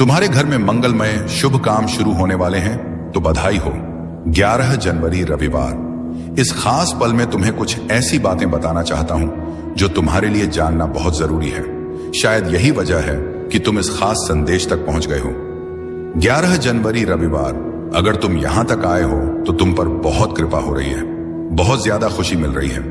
तुम्हारे घर में मंगलमय शुभ काम शुरू होने वाले हैं तो बधाई हो। 11 जनवरी रविवार। इस खास पल में तुम्हें कुछ ऐसी बातें बताना चाहता हूं जो तुम्हारे लिए जानना बहुत जरूरी है। शायद यही वजह है कि तुम इस खास संदेश तक पहुंच गए हो। 11 जनवरी रविवार, अगर तुम यहां तक आए हो तो तुम पर बहुत कृपा हो रही है, बहुत ज्यादा खुशी मिल रही है।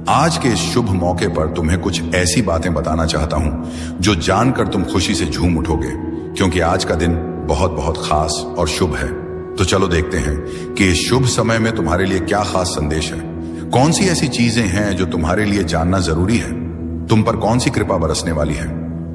आज के इस शुभ मौके पर तुम्हें कुछ ऐसी बातें बताना चाहता हूं जो जानकर तुम खुशी से झूम उठोगे, क्योंकि आज का दिन बहुत बहुत खास और शुभ है। तो चलो देखते हैं कि इस शुभ समय में तुम्हारे लिए क्या खास संदेश है। कौन सी ऐसी चीजें हैं जो तुम्हारे लिए जानना जरूरी है। तुम पर कौन सी कृपा बरसने वाली है।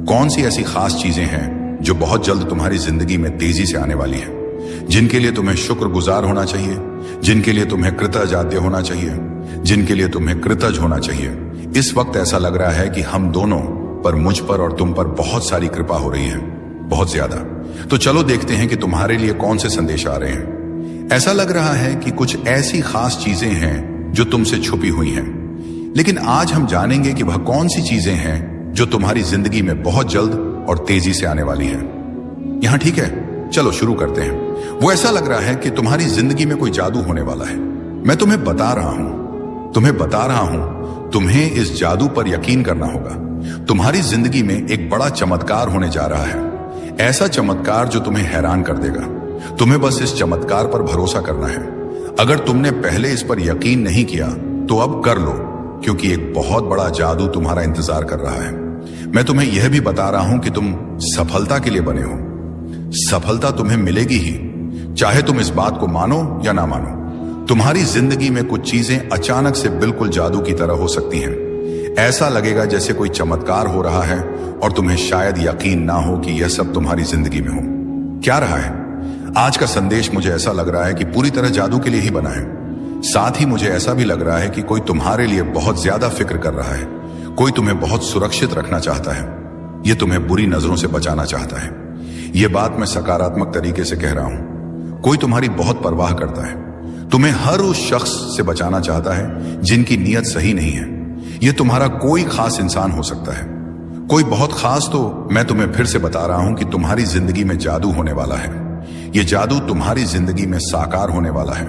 कौन सी ऐसी खास चीजें हैं जो बहुत जल्द तुम्हारी जिंदगी में तेजी से आने वाली है, जिनके लिए तुम्हें शुक्रगुजार होना चाहिए, जिनके लिए तुम्हें कृतज्ञ होना चाहिए, जिनके लिए तुम्हें कृतज्ञ होना चाहिए। इस वक्त ऐसा लग रहा है कि हम दोनों पर, मुझ पर और तुम पर बहुत सारी कृपा हो रही है, बहुत ज्यादा। तो चलो देखते हैं कि तुम्हारे लिए कौन से संदेश आ रहे हैं। ऐसा लग रहा है कि कुछ ऐसी खास चीजें हैं जो तुमसे छुपी हुई हैं, लेकिन आज हम जानेंगे कि वह कौन सी चीजें हैं जो तुम्हारी जिंदगी में बहुत जल्द और तेजी से आने वाली हैं। यहां ठीक है, चलो शुरू करते हैं। वो ऐसा लग रहा है कि तुम्हारी जिंदगी में कोई जादू होने वाला है। मैं तुम्हें बता रहा हूं, तुम्हें इस जादू पर यकीन करना होगा। तुम्हारी जिंदगी में एक बड़ा चमत्कार होने जा रहा है, ऐसा चमत्कार जो तुम्हें हैरान कर देगा। तुम्हें बस इस चमत्कार पर भरोसा करना है। अगर तुमने पहले इस पर यकीन नहीं किया तो अब कर लो, क्योंकि एक बहुत बड़ा जादू तुम्हारा इंतजार कर रहा है। मैं तुम्हें यह भी बता रहा हूं कि तुम सफलता के लिए बने हो। सफलता तुम्हें मिलेगी ही, चाहे तुम इस बात को मानो या ना मानो। तुम्हारी जिंदगी में कुछ चीजें अचानक से बिल्कुल जादू की तरह हो सकती हैं। ऐसा लगेगा जैसे कोई चमत्कार हो रहा है और तुम्हें शायद यकीन ना हो कि यह सब तुम्हारी जिंदगी में हो। क्या रहा है? आज का संदेश मुझे ऐसा लग रहा है कि पूरी तरह जादू के लिए ही बना है। साथ ही मुझे ऐसा भी लग रहा है कि कोई तुम्हारे लिए बहुत ज्यादा फिक्र कर रहा है। कोई तुम्हें बहुत सुरक्षित रखना चाहता है। यह तुम्हें बुरी नजरों से बचाना चाहता है। यह बात मैं सकारात्मक तरीके से कह रहा हूं। कोई तुम्हारी बहुत परवाह करता है, तुम्हें हर उस शख्स से बचाना चाहता है जिनकी नीयत सही नहीं है। यह तुम्हारा कोई खास इंसान हो सकता है, कोई बहुत खास। तो मैं तुम्हें फिर से बता रहा हूं कि तुम्हारी जिंदगी में जादू होने वाला है। यह जादू तुम्हारी जिंदगी में साकार होने वाला है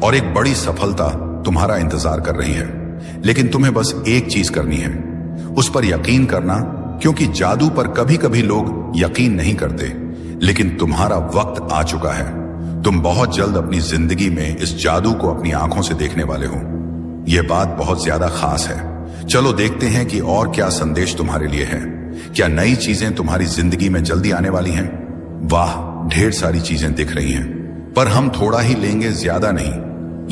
और एक बड़ी सफलता तुम्हारा इंतजार कर रही है। लेकिन तुम्हें बस एक चीज करनी है, उस पर यकीन करना, क्योंकि जादू पर कभी कभी लोग यकीन नहीं करते। लेकिन तुम्हारा वक्त आ चुका है। तुम बहुत जल्द अपनी जिंदगी में इस जादू को अपनी आंखों से देखने वाले हो। यह बात बहुत ज्यादा खास है। चलो देखते हैं कि और क्या संदेश तुम्हारे लिए है। क्या नई चीजें तुम्हारी जिंदगी में जल्दी आने वाली हैं? वाह, ढेर सारी चीजें दिख रही हैं, पर हम थोड़ा ही लेंगे, ज्यादा नहीं।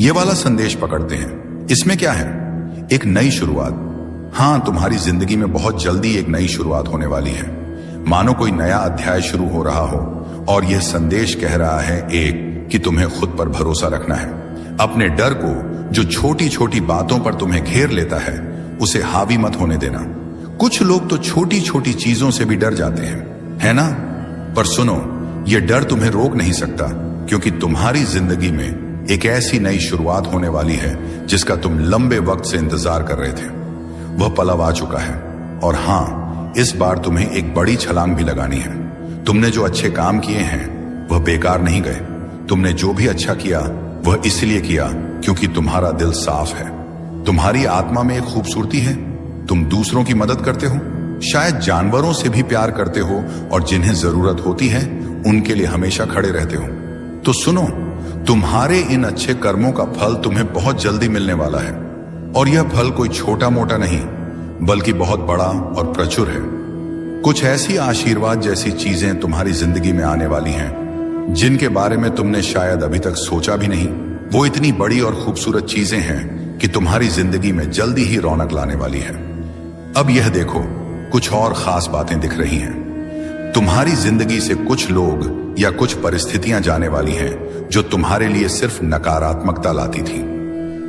ये वाला संदेश पकड़ते हैं। इसमें क्या है? एक नई शुरुआत। हाँ, तुम्हारी जिंदगी में बहुत जल्दी एक नई शुरुआत होने वाली है, मानो कोई नया अध्याय शुरू हो रहा हो। और यह संदेश कह रहा है कि तुम्हें खुद पर भरोसा रखना है। अपने डर को, जो छोटी छोटी बातों पर तुम्हें घेर लेता है, उसे हावी मत होने देना। कुछ लोग तो छोटी छोटी चीजों से भी डर जाते हैं, है ना? पर सुनो, यह डर तुम्हें रोक नहीं सकता, क्योंकि तुम्हारी जिंदगी में एक ऐसी नई शुरुआत होने वाली है जिसका तुम लंबे वक्त से इंतजार कर रहे थे। वह पल अब आ चुका है। और हां, इस बार तुम्हें एक बड़ी छलांग भी लगानी है। तुमने जो अच्छे काम किए हैं वह बेकार नहीं गए। तुमने जो भी अच्छा किया वह इसलिए किया क्योंकि तुम्हारा दिल साफ है। तुम्हारी आत्मा में एक खूबसूरती है। तुम दूसरों की मदद करते हो, शायद जानवरों से भी प्यार करते हो, और जिन्हें जरूरत होती है उनके लिए हमेशा खड़े रहते हो। तो सुनो, तुम्हारे इन अच्छे कर्मों का फल तुम्हें बहुत जल्दी मिलने वाला है। और यह फल कोई छोटा मोटा नहीं, बल्कि बहुत बड़ा और प्रचुर है। कुछ ऐसी आशीर्वाद जैसी चीजें तुम्हारी जिंदगी में आने वाली हैं जिनके बारे में तुमने शायद अभी तक सोचा भी नहीं। वो इतनी बड़ी और खूबसूरत चीजें हैं कि तुम्हारी जिंदगी में जल्दी ही रौनक लाने वाली है। अब यह देखो, कुछ और खास बातें दिख रही हैं। तुम्हारी जिंदगी से कुछ लोग या कुछ परिस्थितियां जाने वाली हैं जो तुम्हारे लिए सिर्फ नकारात्मकता लाती थी।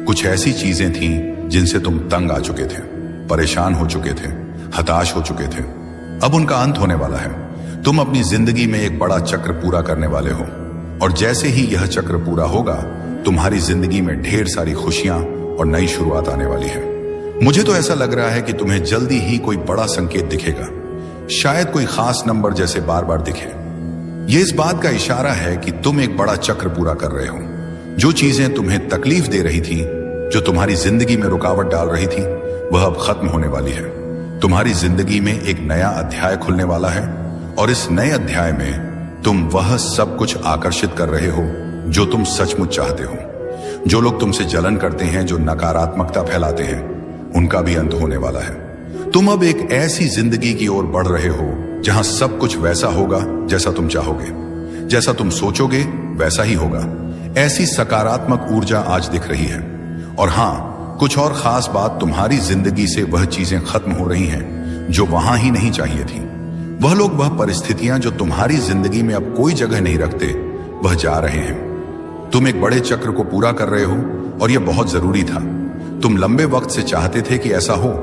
कुछ ऐसी चीजें थीं जिनसे तुम तंग आ चुके थे, परेशान हो चुके थे, हताश हो चुके थे। अब उनका अंत होने वाला है। तुम अपनी जिंदगी में एक बड़ा चक्र पूरा करने वाले हो, और जैसे ही यह चक्र पूरा होगा, तुम्हारी जिंदगी में ढेर सारी खुशियां और नई शुरुआत आने वाली है। मुझे तो ऐसा लग रहा है कि तुम्हें जल्दी ही कोई बड़ा संकेत दिखेगा। शायद कोई खास नंबर जैसे बार बार दिखे, ये इस बात का इशारा है कि तुम एक बड़ा चक्र पूरा कर रहे हो। जो चीजें तुम्हें तकलीफ दे रही थी, जो तुम्हारी जिंदगी में रुकावट डाल रही थी, वह अब खत्म होने वाली है। तुम्हारी जिंदगी में एक नया अध्याय खुलने वाला है और इस नए अध्याय में तुम वह सब कुछ आकर्षित कर रहे हो जो तुम सचमुच चाहते हो। जो लोग तुमसे जलन करते हैं, जो नकारात्मकता फैलाते हैं, उनका भी अंत होने वाला है। तुम अब एक ऐसी जिंदगी की ओर बढ़ रहे हो जहां सब कुछ वैसा होगा जैसा तुम चाहोगे। जैसा तुम सोचोगे वैसा ही होगा। ऐसी सकारात्मक ऊर्जा आज दिख रही है। और हां, कुछ और खास बात, तुम्हारी जिंदगी से वह चीजें खत्म हो रही हैं जो वहां ही नहीं चाहिए थी। वह लोग, वह परिस्थितियां जो तुम्हारी जिंदगी में अब कोई जगह नहीं रखते, वह जा रहे हैं। तुम एक बड़े चक्र को पूरा कर रहे हो और यह बहुत जरूरी था। तुम लंबे वक्त से चाहते थे कि ऐसा हो,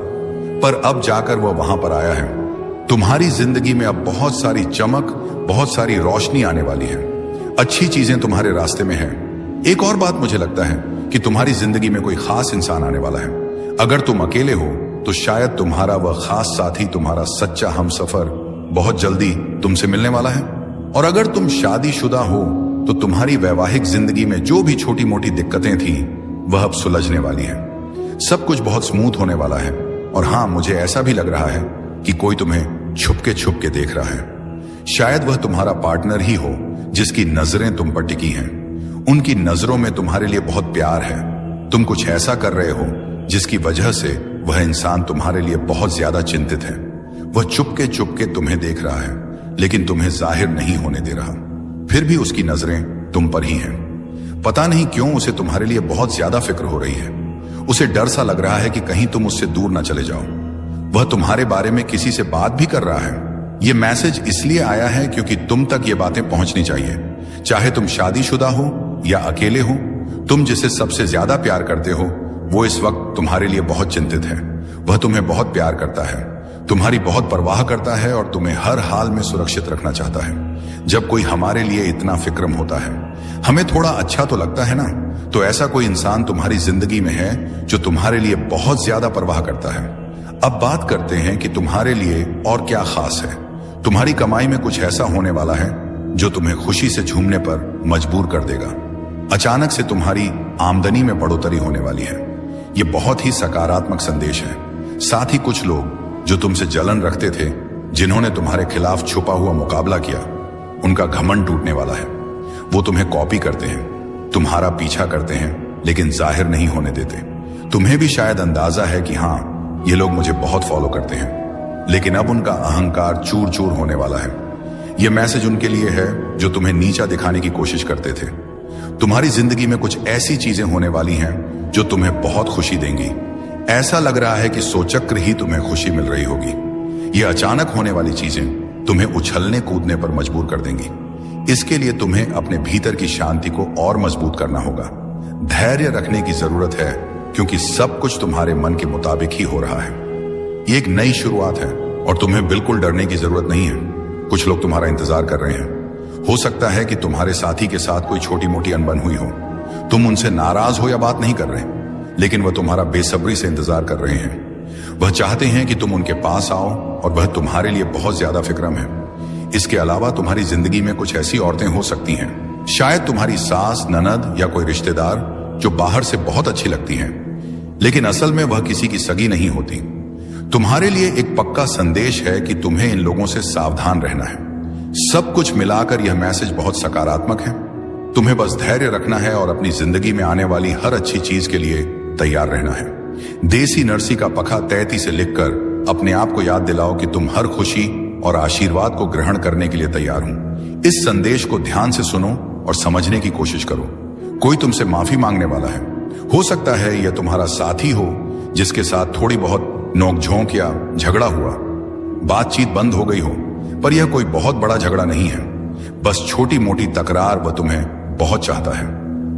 पर अब जाकर वह वहां पर आया है। तुम्हारी जिंदगी में अब बहुत सारी चमक, बहुत सारी रोशनी आने वाली है। अच्छी चीजें तुम्हारे रास्ते में हैं। एक और बात मुझे लगता है कि तुम्हारी जिंदगी में कोई खास इंसान आने वाला है। अगर तुम अकेले हो तो शायद तुम्हारा वह खास साथी, तुम्हारा सच्चा हमसफर बहुत जल्दी तुमसे मिलने वाला है। और अगर तुम शादीशुदा हो तो तुम्हारी वैवाहिक जिंदगी में जो भी छोटी मोटी दिक्कतें थी, वह अब सुलझने वाली है। सब कुछ बहुत स्मूथ होने वाला है। और हां, मुझे ऐसा भी लग रहा है कि कोई तुम्हें छुपके छुपके देख रहा है। शायद वह तुम्हारा पार्टनर ही हो जिसकी नजरें तुम पर टिकी हैं। उनकी नजरों में तुम्हारे लिए बहुत प्यार है। तुम कुछ ऐसा कर रहे हो जिसकी वजह से वह इंसान तुम्हारे लिए बहुत ज्यादा चिंतित है। वह चुपके चुपके तुम्हें देख रहा है, लेकिन तुम्हें जाहिर नहीं होने दे रहा। फिर भी उसकी नजरें तुम पर ही हैं। पता नहीं क्यों उसे तुम्हारे लिए बहुत ज्यादा फिक्र हो रही है। उसे डर सा लग रहा है कि कहीं तुम उससे दूर ना चले जाओ। वह तुम्हारे बारे में किसी से बात भी कर रहा है। यह मैसेज इसलिए आया है क्योंकि तुम तक ये बातें पहुंचनी चाहिए। चाहे तुम शादीशुदा हो या अकेले हो, तुम जिसे सबसे ज्यादा प्यार करते हो, वो इस वक्त तुम्हारे लिए बहुत चिंतित है। वह तुम्हें बहुत प्यार करता है, तुम्हारी बहुत परवाह करता है और तुम्हें हर हाल में सुरक्षित रखना चाहता है। जब कोई हमारे लिए इतना फिक्रम होता है, हमें थोड़ा अच्छा तो लगता है ना। तो ऐसा कोई इंसान तुम्हारी जिंदगी में है जो तुम्हारे लिए बहुत ज्यादा परवाह करता है। अब बात करते हैं कि तुम्हारे लिए और क्या खास है। तुम्हारी कमाई में कुछ ऐसा होने वाला है जो तुम्हें खुशी से झूमने पर मजबूर कर देगा। अचानक से तुम्हारी आमदनी में बढ़ोतरी होने वाली है। यह बहुत ही सकारात्मक संदेश है। साथ ही कुछ लोग जो तुमसे जलन रखते थे, जिन्होंने तुम्हारे खिलाफ छुपा हुआ मुकाबला किया, उनका घमंड टूटने वाला है। वो तुम्हें कॉपी करते हैं, तुम्हारा पीछा करते हैं, लेकिन जाहिर नहीं होने देते। तुम्हें भी शायद अंदाजा है कि हाँ, ये लोग मुझे बहुत फॉलो करते हैं, लेकिन अब उनका अहंकार चूर चूर होने वाला है। यह मैसेज उनके लिए है जो तुम्हें नीचा दिखाने की कोशिश करते थे। तुम्हारी जिंदगी में कुछ ऐसी चीजें होने वाली हैं जो तुम्हें बहुत खुशी देंगी। ऐसा लग रहा है कि सोचक्र ही तुम्हें खुशी मिल रही होगी। ये अचानक होने वाली चीजें तुम्हें उछलने कूदने पर मजबूर कर देंगी। इसके लिए तुम्हें अपने भीतर की शांति को और मजबूत करना होगा। धैर्य रखने की जरूरत है, क्योंकि सब कुछ तुम्हारे मन के मुताबिक ही हो रहा है। ये एक नई शुरुआत है और तुम्हें बिल्कुल डरने की जरूरत नहीं है। कुछ लोग तुम्हारा इंतजार कर रहे हैं। हो सकता है कि तुम्हारे साथी के साथ कोई छोटी मोटी अनबन हुई हो। तुम उनसे नाराज हो या बात नहीं कर रहे, लेकिन वह तुम्हारा बेसब्री से इंतजार कर रहे हैं। वह चाहते हैं कि तुम उनके पास आओ और वह तुम्हारे लिए बहुत ज्यादा फिक्रम है। इसके अलावा तुम्हारी जिंदगी में कुछ ऐसी औरतें हो सकती हैं, शायद तुम्हारी सास, ननद या कोई रिश्तेदार, जो बाहर से बहुत अच्छी लगती हैं, लेकिन असल में वह किसी की सगी नहीं होती। तुम्हारे लिए एक पक्का संदेश है कि तुम्हें इन लोगों से सावधान रहना है। सब कुछ मिलाकर यह मैसेज बहुत सकारात्मक है। तुम्हें बस धैर्य रखना है और अपनी जिंदगी में आने वाली हर अच्छी चीज के लिए तैयार रहना है। देसी नरसी का पखा तैती से लिखकर अपने आप को याद दिलाओ कि तुम हर खुशी और आशीर्वाद को ग्रहण करने के लिए तैयार हो। इस संदेश को ध्यान से सुनो और समझने की कोशिश करो। कोई तुमसे माफी मांगने वाला है। हो सकता है यह तुम्हारा साथी हो जिसके साथ थोड़ी बहुत नोकझोंक या झगड़ा हुआ, बातचीत बंद हो गई हो, पर यह कोई बहुत बड़ा झगड़ा नहीं है, बस छोटी मोटी तकरार। वह तुम्हें बहुत चाहता है,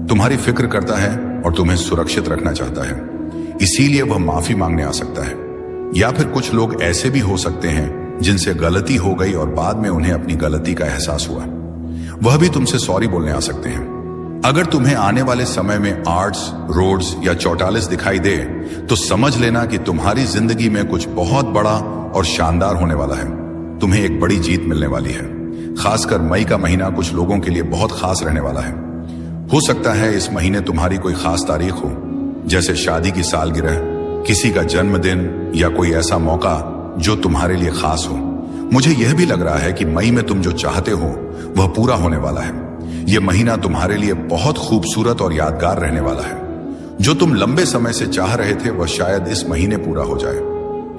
तुम्हारी फिक्र करता है और तुम्हें सुरक्षित रखना चाहता है, इसीलिए वह माफी मांगने आ सकता है। या फिर कुछ लोग ऐसे भी हो सकते हैं जिनसे गलती हो गई और बाद में उन्हें अपनी गलती का एहसास हुआ। वह भी तुमसे सॉरी बोलने आ सकते हैं। अगर तुम्हें आने वाले समय में आर्ट्स, रोड्स या 44 दिखाई दे, तो समझ लेना कि तुम्हारी जिंदगी में कुछ बहुत बड़ा और शानदार होने वाला है। तुम्हें एक बड़ी जीत मिलने वाली है। खासकर मई का महीना कुछ लोगों के लिए बहुत खास रहने वाला है। हो सकता है इस महीने तुम्हारी कोई खास तारीख हो, जैसे शादी की सालगिरह, किसी का जन्मदिन या कोई ऐसा मौका जो तुम्हारे लिए खास हो। मुझे यह भी लग रहा है कि मई में तुम जो चाहते हो वह पूरा होने वाला है। यह महीना तुम्हारे लिए बहुत खूबसूरत और यादगार रहने वाला है। जो तुम लंबे समय से चाह रहे थे वह शायद इस महीने पूरा हो जाए।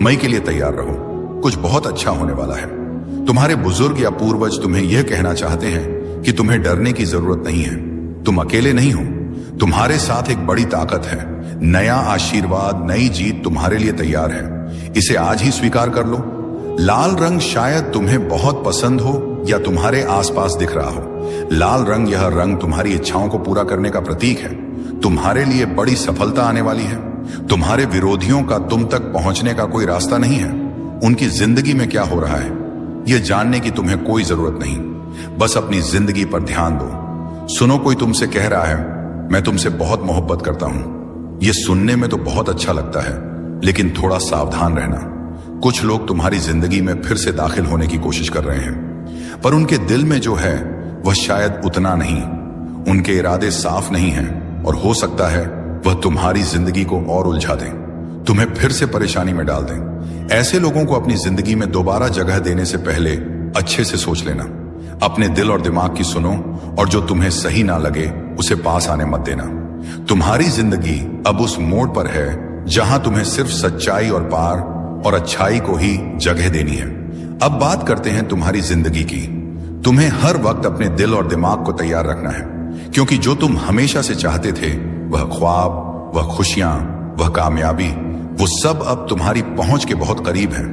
मई के लिए तैयार रहो, कुछ बहुत अच्छा होने वाला है। तुम्हारे बुजुर्ग या पूर्वज तुम्हें यह कहना चाहते हैं कि तुम्हें डरने की जरूरत नहीं है। तुम अकेले नहीं हो, तुम्हारे साथ एक बड़ी ताकत है। नया आशीर्वाद, नई जीत तुम्हारे लिए तैयार है। इसे आज ही स्वीकार कर लो। लाल रंग शायद तुम्हें बहुत पसंद हो या तुम्हारे आसपास दिख रहा हो। लाल रंग, यह रंग तुम्हारी इच्छाओं को पूरा करने का प्रतीक है। तुम्हारे लिए बड़ी सफलता आने वाली है। तुम्हारे विरोधियों का तुम तक पहुंचने का कोई रास्ता नहीं है। उनकी जिंदगी में क्या हो रहा है यह जानने की तुम्हें कोई जरूरत नहीं। बस अपनी जिंदगी पर ध्यान दो। सुनो, कोई तुमसे कह रहा है मैं तुमसे बहुत मोहब्बत करता हूं। यह सुनने में तो बहुत अच्छा लगता है, लेकिन थोड़ा सावधान रहना। कुछ लोग तुम्हारी जिंदगी में फिर से दाखिल होने की कोशिश कर रहे हैं, पर उनके दिल में जो है वह शायद उतना नहीं। उनके इरादे साफ नहीं हैं और हो सकता है वह तुम्हारी जिंदगी को और उलझा दें, तुम्हें फिर से परेशानी में डाल दें। ऐसे लोगों को अपनी जिंदगी में दोबारा जगह देने से पहले अच्छे से सोच लेना। अपने दिल और दिमाग की सुनो और जो तुम्हें सही ना लगे उसे पास आने मत देना। तुम्हारी जिंदगी अब उस मोड़ पर है जहां तुम्हें सिर्फ सच्चाई और पार और अच्छाई को ही जगह देनी है। अब बात करते हैं तुम्हारी जिंदगी की। तुम्हें हर वक्त अपने दिल और दिमाग को तैयार रखना है, क्योंकि जो तुम हमेशा से चाहते थे, वह ख्वाब, वह खुशियां, वह कामयाबी, वो सब अब तुम्हारी पहुंच के बहुत करीब है।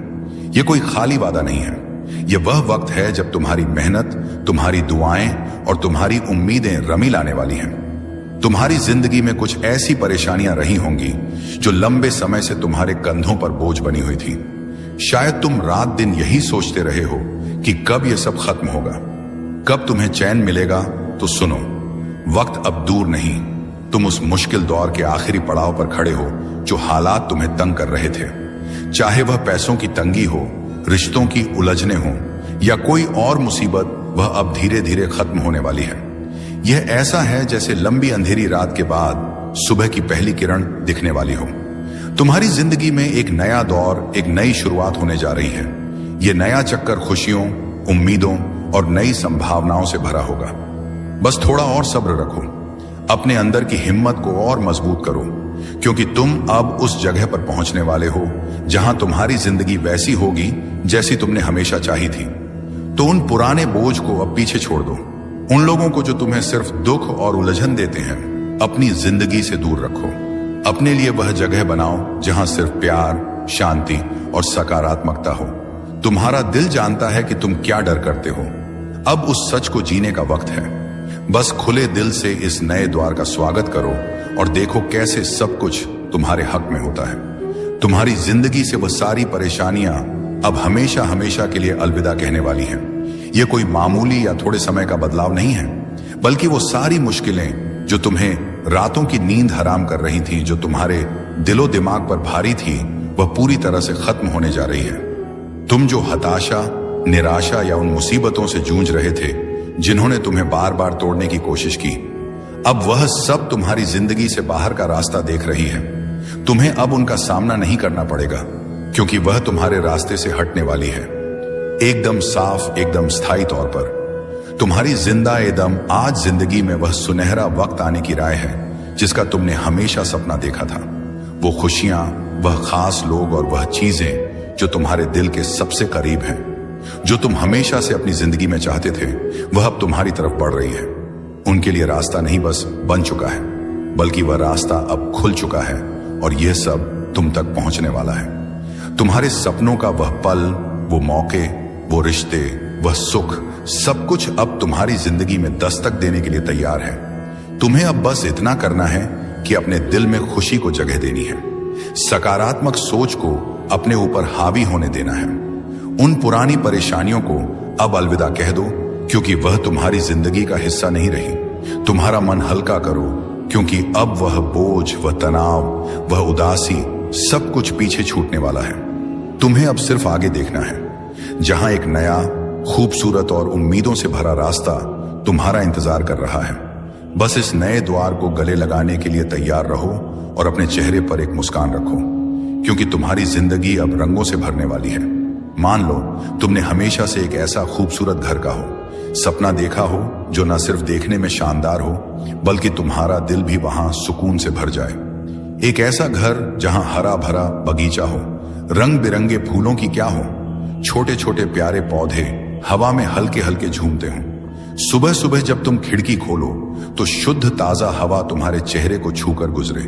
यह कोई खाली वादा नहीं है। यह वह वक्त है जब तुम्हारी मेहनत, तुम्हारी दुआएं और तुम्हारी उम्मीदें रमी लाने वाली हैं। तुम्हारी जिंदगी में कुछ ऐसी परेशानियां रही होंगी जो लंबे समय से तुम्हारे कंधों पर बोझ बनी हुई थी। शायद तुम रात दिन यही सोचते रहे हो कि कब यह सब खत्म होगा, कब तुम्हें चैन मिलेगा। तो सुनो, वक्त अब दूर नहीं। तुम उस मुश्किल दौर के आखिरी पड़ाव पर खड़े हो जो हालात तुम्हें तंग कर रहे थे। चाहे वह पैसों की तंगी हो, रिश्तों की उलझने हो या कोई और मुसीबत, वह अब धीरे धीरे खत्म होने वाली है। यह ऐसा है जैसे लंबी अंधेरी रात के बाद सुबह की पहली किरण दिखने वाली हो। तुम्हारी जिंदगी में एक नया दौर, एक नई शुरुआत होने जा रही है। यह नया चक्कर खुशियों, उम्मीदों और नई संभावनाओं से भरा होगा। बस थोड़ा और सब्र रखो, अपने अंदर की हिम्मत को और मजबूत करो, क्योंकि तुम अब उस जगह पर पहुंचने वाले हो जहां तुम्हारी जिंदगी वैसी होगी जैसी तुमने हमेशा चाही थी। तो उन पुराने बोझ को अब पीछे छोड़ दो। उन लोगों को जो तुम्हें सिर्फ दुख और उलझन देते हैं, अपनी जिंदगी से दूर रखो। अपने लिए वह जगह बनाओ जहां सिर्फ प्यार, शांति और सकारात्मकता हो। तुम्हारा दिल जानता है कि तुम क्या डर करते हो। अब उस सच को जीने का वक्त है। बस खुले दिल से इस नए द्वार का स्वागत करो और देखो कैसे सब कुछ तुम्हारे हक में होता है। तुम्हारी जिंदगी से वह सारी परेशानियां अब हमेशा हमेशा के लिए अलविदा कहने वाली हैं। यह कोई मामूली या थोड़े समय का बदलाव नहीं है, बल्कि वो सारी मुश्किलें जो तुम्हें रातों की नींद हराम कर रही थी, जो तुम्हारे दिलो दिमाग पर भारी थी, वह पूरी तरह से खत्म होने जा रही है। तुम जो हताशा, निराशा या उन मुसीबतों से जूझ रहे थे जिन्होंने तुम्हें बार बार तोड़ने की कोशिश की, अब वह सब तुम्हारी जिंदगी से बाहर का रास्ता देख रही है। तुम्हें अब उनका सामना नहीं करना पड़ेगा, क्योंकि वह तुम्हारे रास्ते से हटने वाली है, एकदम साफ, एकदम स्थायी तौर पर। तुम्हारी जिंदा एकदम आज जिंदगी में वह सुनहरा वक्त आने की राय है जिसका तुमने हमेशा सपना देखा था। वो खुशियां, वह खास लोग और वह चीजें जो तुम्हारे दिल के सबसे करीब हैं, जो तुम हमेशा से अपनी जिंदगी में चाहते थे, वह अब तुम्हारी तरफ बढ़ रही है। उनके लिए रास्ता नहीं बस बन चुका है, बल्कि वह रास्ता अब खुल चुका है और यह सब तुम तक पहुंचने वाला है। तुम्हारे सपनों का वह पल, वो मौके, वो रिश्ते, वह सुख, सब कुछ अब तुम्हारी जिंदगी में दस्तक देने के लिए तैयार है। तुम्हें अब बस इतना करना है कि अपने दिल में खुशी को जगह देनी है, सकारात्मक सोच को अपने ऊपर हावी होने देना है। उन पुरानी परेशानियों को अब अलविदा कह दो, क्योंकि वह तुम्हारी जिंदगी का हिस्सा नहीं रही। तुम्हारा मन हल्का करो, क्योंकि अब वह बोझ, वह तनाव, वह उदासी, सब कुछ पीछे छूटने वाला है। तुम्हें अब सिर्फ आगे देखना है, जहां एक नया खूबसूरत और उम्मीदों से भरा रास्ता तुम्हारा इंतजार कर रहा है। बस इस नए द्वार को गले लगाने के लिए तैयार रहो और अपने चेहरे पर एक मुस्कान रखो, क्योंकि तुम्हारी जिंदगी अब रंगों से भरने वाली है। मान लो तुमने हमेशा से एक ऐसा खूबसूरत घर का सपना देखा हो जो न सिर्फ देखने में शानदार हो, बल्कि तुम्हारा दिल भी वहां सुकून से भर जाए। एक ऐसा घर जहां हरा भरा बगीचा हो, रंग बिरंगे फूलों की क्या हो, छोटे छोटे प्यारे पौधे हवा में हल्के हल्के झूमते हों। सुबह सुबह जब तुम खिड़की खोलो तो शुद्ध ताजा हवा तुम्हारे चेहरे को छूकर गुजरे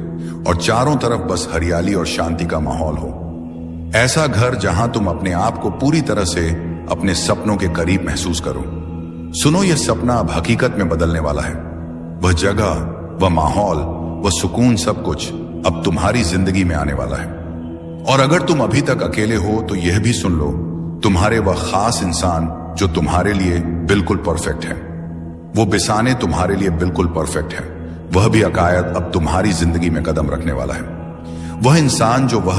और चारों तरफ बस हरियाली और शांति का माहौल हो। ऐसा घर जहां तुम अपने आप को पूरी तरह से अपने सपनों के करीब महसूस करो। सुनो, यह सपना अब हकीकत में बदलने वाला है। वह जगह, वह माहौल, वह सुकून, सब कुछ अब तुम्हारी जिंदगी में आने वाला है। और अगर तुम अभी तक अकेले हो तो यह भी सुन लो, तुम्हारे वह खास इंसान जो तुम्हारे लिए बिल्कुल परफेक्ट है, वो बिसाने तुम्हारे लिए बिल्कुल परफेक्ट है, वह भी अकायद अब तुम्हारी जिंदगी में कदम रखने वाला है। वह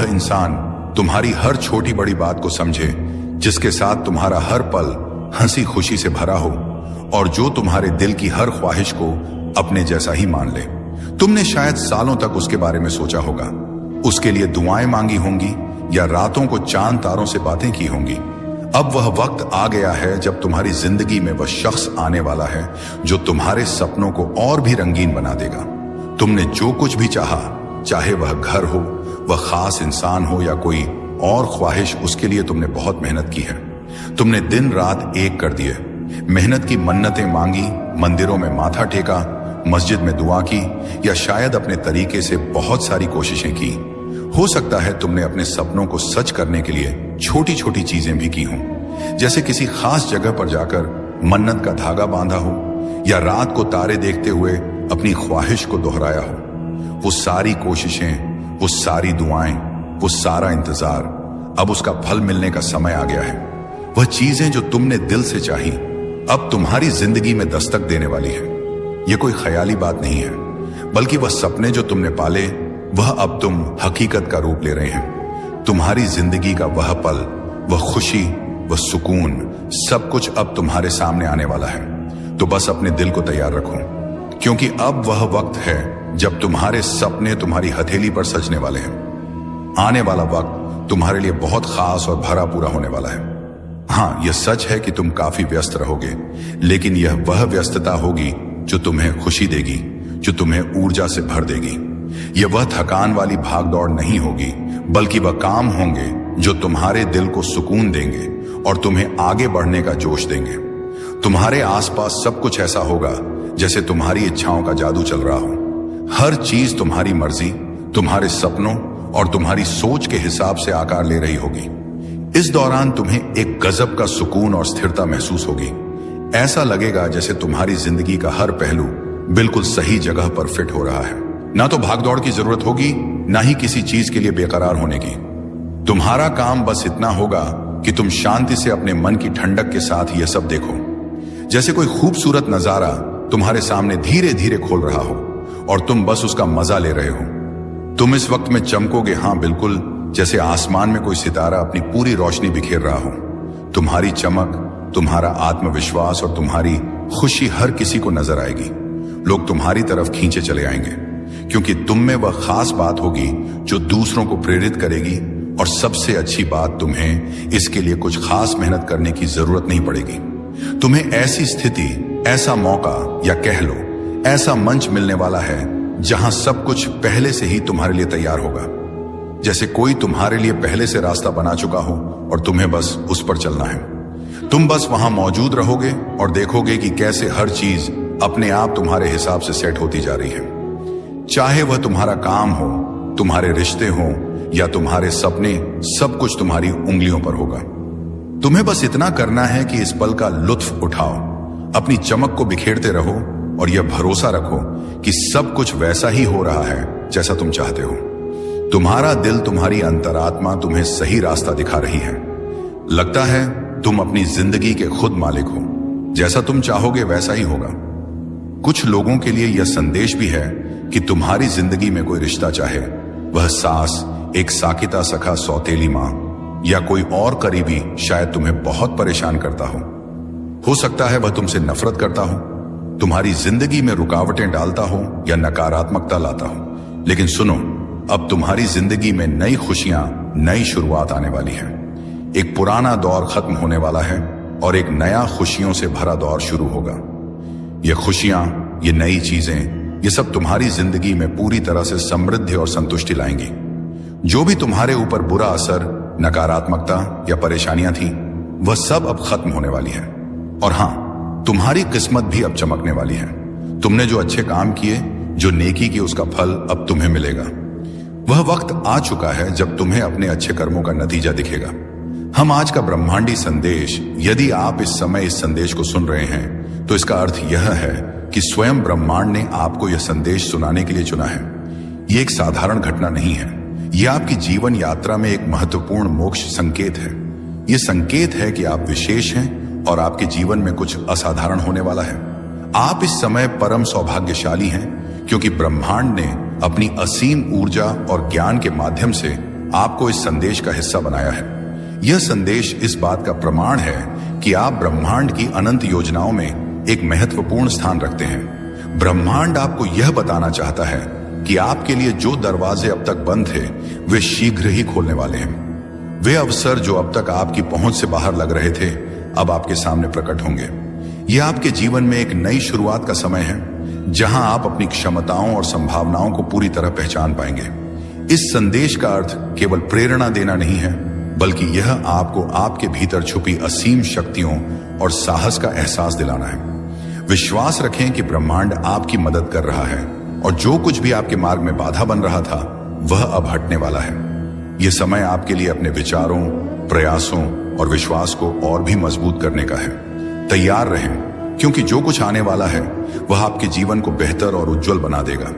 इंसान तुम्हारी हर छोटी बड़ी बात को समझे, जिसके साथ तुम्हारा हर पल हंसी खुशी से भरा हो और जो तुम्हारे दिल की हर ख्वाहिश को अपने जैसा ही मान ले। तुमने शायद सालों तक उसके बारे में सोचा होगा, उसके लिए दुआएं मांगी होंगी या रातों को चांद तारों से बातें की होंगी। अब वह वक्त आ गया है जब तुम्हारी जिंदगी में वह शख्स आने वाला है जो तुम्हारे सपनों को और भी रंगीन बना देगा। तुमने जो कुछ भी चाहा, चाहे वह घर हो, वह खास इंसान हो या कोई और ख्वाहिश, उसके लिए तुमने बहुत मेहनत की है। तुमने दिन रात एक कर दिए, मेहनत की मन्नतें मांगी, मंदिरों में माथा टेका, मस्जिद में दुआ की या शायद अपने तरीके से बहुत सारी कोशिशें की। हो सकता है तुमने अपने सपनों को सच करने के लिए छोटी छोटी चीजें भी की हों, जैसे किसी खास जगह पर जाकर मन्नत का धागा बांधा हो या रात को तारे देखते हुए अपनी ख्वाहिश को दोहराया हो। वो सारी कोशिशें, वो सारी दुआएं, वो सारा इंतजार, अब उसका फल मिलने का समय आ गया है। वह चीजें जो तुमने दिल से चाही अब तुम्हारी जिंदगी में दस्तक देने वाली है। यह कोई ख्याली बात नहीं है, बल्कि वह सपने जो तुमने पाले वह अब तुम हकीकत का रूप ले रहे हैं। तुम्हारी जिंदगी का वह पल, वह खुशी, वह सुकून, सब कुछ अब तुम्हारे सामने आने वाला है। तो बस अपने दिल को तैयार रखो, क्योंकि अब वह वक्त है जब तुम्हारे सपने तुम्हारी हथेली पर सजने वाले हैं। आने वाला वक्त तुम्हारे लिए बहुत खास और भरा पूरा होने वाला है। हाँ, यह सच है कि तुम काफी व्यस्त रहोगे, लेकिन यह वह व्यस्तता होगी जो तुम्हें खुशी देगी, जो तुम्हें ऊर्जा से भर देगी। यह वह थकान वाली भागदौड़ नहीं होगी, बल्कि वह काम होंगे जो तुम्हारे दिल को सुकून देंगे और तुम्हें आगे बढ़ने का जोश देंगे। तुम्हारे आसपास सब कुछ ऐसा होगा जैसे तुम्हारी इच्छाओं का जादू चल रहा हो। हर चीज तुम्हारी मर्जी, तुम्हारे सपनों और तुम्हारी सोच के हिसाब से आकार ले रही होगी। इस दौरान तुम्हें एक गजब का सुकून और स्थिरता महसूस होगी। ऐसा लगेगा जैसे तुम्हारी जिंदगी का हर पहलू बिल्कुल सही जगह पर फिट हो रहा है। ना तो भागदौड़ की जरूरत होगी, ना ही किसी चीज के लिए बेकरार होने की। तुम्हारा काम बस इतना होगा कि तुम शांति से अपने मन की ठंडक के साथ यह सब देखो, जैसे कोई खूबसूरत नजारा तुम्हारे सामने धीरे धीरे खोल रहा हो और तुम बस उसका मजा ले रहे हो। तुम इस वक्त में चमकोगे, हाँ बिल्कुल, जैसे आसमान में कोई सितारा अपनी पूरी रोशनी बिखेर रहा हो। तुम्हारी चमक, तुम्हारा आत्मविश्वास और तुम्हारी खुशी हर किसी को नजर आएगी। लोग तुम्हारी तरफ खींचे चले आएंगे, क्योंकि तुम में वह खास बात होगी जो दूसरों को प्रेरित करेगी। और सबसे अच्छी बात, तुम्हें इसके लिए कुछ खास मेहनत करने की जरूरत नहीं पड़ेगी। तुम्हें ऐसी स्थिति, ऐसा मौका या कह लो ऐसा मंच मिलने वाला है जहां सब कुछ पहले से ही तुम्हारे लिए तैयार होगा, जैसे कोई तुम्हारे लिए पहले से रास्ता बना चुका हो और तुम्हें बस उस पर चलना है। तुम बस वहां मौजूद रहोगे और देखोगे कि कैसे हर चीज अपने आप तुम्हारे हिसाब से सेट होती जा रही है। चाहे वह तुम्हारा काम हो, तुम्हारे रिश्ते हो या तुम्हारे सपने, सब कुछ तुम्हारी उंगलियों पर होगा। तुम्हें बस इतना करना है कि इस पल का लुत्फ उठाओ, अपनी चमक को बिखेरते रहो और यह भरोसा रखो कि सब कुछ वैसा ही हो रहा है जैसा तुम चाहते हो। तुम्हारा दिल, तुम्हारी अंतरात्मा तुम्हें सही रास्ता दिखा रही है। लगता है तुम अपनी जिंदगी के खुद मालिक हो, जैसा तुम चाहोगे वैसा ही होगा। कुछ लोगों के लिए यह संदेश भी है कि तुम्हारी जिंदगी में कोई रिश्ता, चाहे वह सास, एक साकिता सखा, सौतेली मां या कोई और करीबी, शायद तुम्हें बहुत परेशान करता हो। हो सकता है वह तुमसे नफरत करता हो, तुम्हारी जिंदगी में रुकावटें डालता हो या नकारात्मकता लाता हो। लेकिन सुनो, अब तुम्हारी जिंदगी में नई खुशियां, नई शुरुआत आने वाली है। एक पुराना दौर खत्म होने वाला है और एक नया खुशियों से भरा दौर शुरू होगा। ये खुशियां, ये नई चीजें, ये सब तुम्हारी जिंदगी में पूरी तरह से समृद्धि और संतुष्टि लाएंगी। जो भी तुम्हारे ऊपर बुरा असर, नकारात्मकता या परेशानियां थी, वह सब अब खत्म होने वाली है। और हां, तुम्हारी किस्मत भी अब चमकने वाली है। तुमने जो अच्छे काम किए, जो नेकी की, उसका फल अब तुम्हें मिलेगा। वह वक्त आ चुका है जब तुम्हें अपने अच्छे कर्मों का नतीजा दिखेगा। हम आज का ब्रह्मांडी संदेश, यदि आप इस समय इस संदेश को सुन रहे हैं, तो इसका अर्थ यह है कि स्वयं ब्रह्मांड ने आपको यह संदेश सुनाने के लिए चुना है। यह एक साधारण घटना नहीं है, यह आपकी जीवन यात्रा में एक महत्वपूर्ण मोक्ष संकेत है। यह संकेत है कि आप विशेष हैं और आपके जीवन में कुछ असाधारण होने वाला है। आप इस समय परम सौभाग्यशाली हैं, क्योंकि ब्रह्मांड ने अपनी असीम ऊर्जा और ज्ञान के माध्यम से आपको इस संदेश का हिस्सा बनाया है। यह संदेश इस बात का प्रमाण है कि आप ब्रह्मांड की अनंत योजनाओं में एक महत्वपूर्ण स्थान रखते हैं। ब्रह्मांड आपको यह बताना चाहता है कि आपके लिए जो दरवाजे अब तक बंद थे, वे शीघ्र ही खोलने वाले हैं। वे अवसर जो अब तक आपकी पहुंच से बाहर लग रहे थे, अब आपके सामने प्रकट होंगे। यह आपके जीवन में एक नई शुरुआत का समय है, जहां आप अपनी क्षमताओं और संभावनाओं को पूरी तरह पहचान पाएंगे। इस संदेश का अर्थ केवल प्रेरणा देना नहीं है, बल्कि यह आपको आपके भीतर छुपी असीम शक्तियों और साहस का एहसास दिलाना है। विश्वास रखें कि ब्रह्मांड आपकी मदद कर रहा है और जो कुछ भी आपके मार्ग में बाधा बन रहा था, वह अब हटने वाला है। यह समय आपके लिए अपने विचारों, प्रयासों और विश्वास को और भी मजबूत करने का है। तैयार रहें, क्योंकि जो कुछ आने वाला है वह आपके जीवन को बेहतर और उज्जवल बना देगा।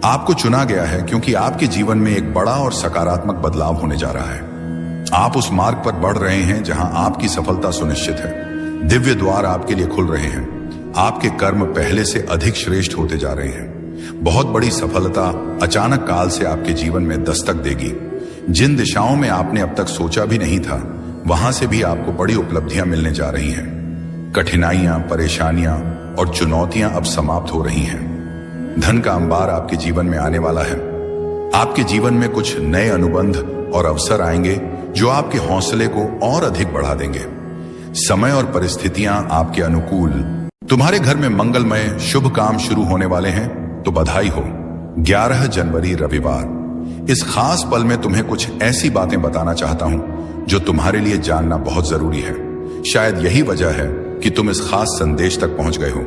आपको चुना गया है क्योंकि आपके जीवन में एक बड़ा और सकारात्मक बदलाव होने जा रहा है। आप उस मार्ग पर बढ़ रहे हैं जहां आपकी सफलता सुनिश्चित है। दिव्य द्वार आपके लिए खुल रहे हैं। आपके कर्म पहले से अधिक श्रेष्ठ होते जा रहे हैं। बहुत बड़ी सफलता अचानक काल से आपके जीवन में दस्तक देगी। जिन दिशाओं में आपने अब तक सोचा भी नहीं था, वहां से भी आपको बड़ी उपलब्धियां मिलने जा रही हैं। कठिनाइयां, परेशानियां और चुनौतियां अब समाप्त हो रही हैं। धन का अंबार आपके जीवन में आने वाला है। आपके जीवन में कुछ नए अनुबंध और अवसर आएंगे जो आपके हौसले को और अधिक बढ़ा देंगे। समय और परिस्थितियां आपके अनुकूल। तुम्हारे घर में मंगलमय शुभ काम शुरू होने वाले हैं, तो बधाई हो। 11 जनवरी रविवार, इस खास पल में तुम्हें कुछ ऐसी बातें बताना चाहता हूं जो तुम्हारे लिए जानना बहुत जरूरी है। शायद यही वजह है कि तुम इस खास संदेश तक पहुंच गए हो।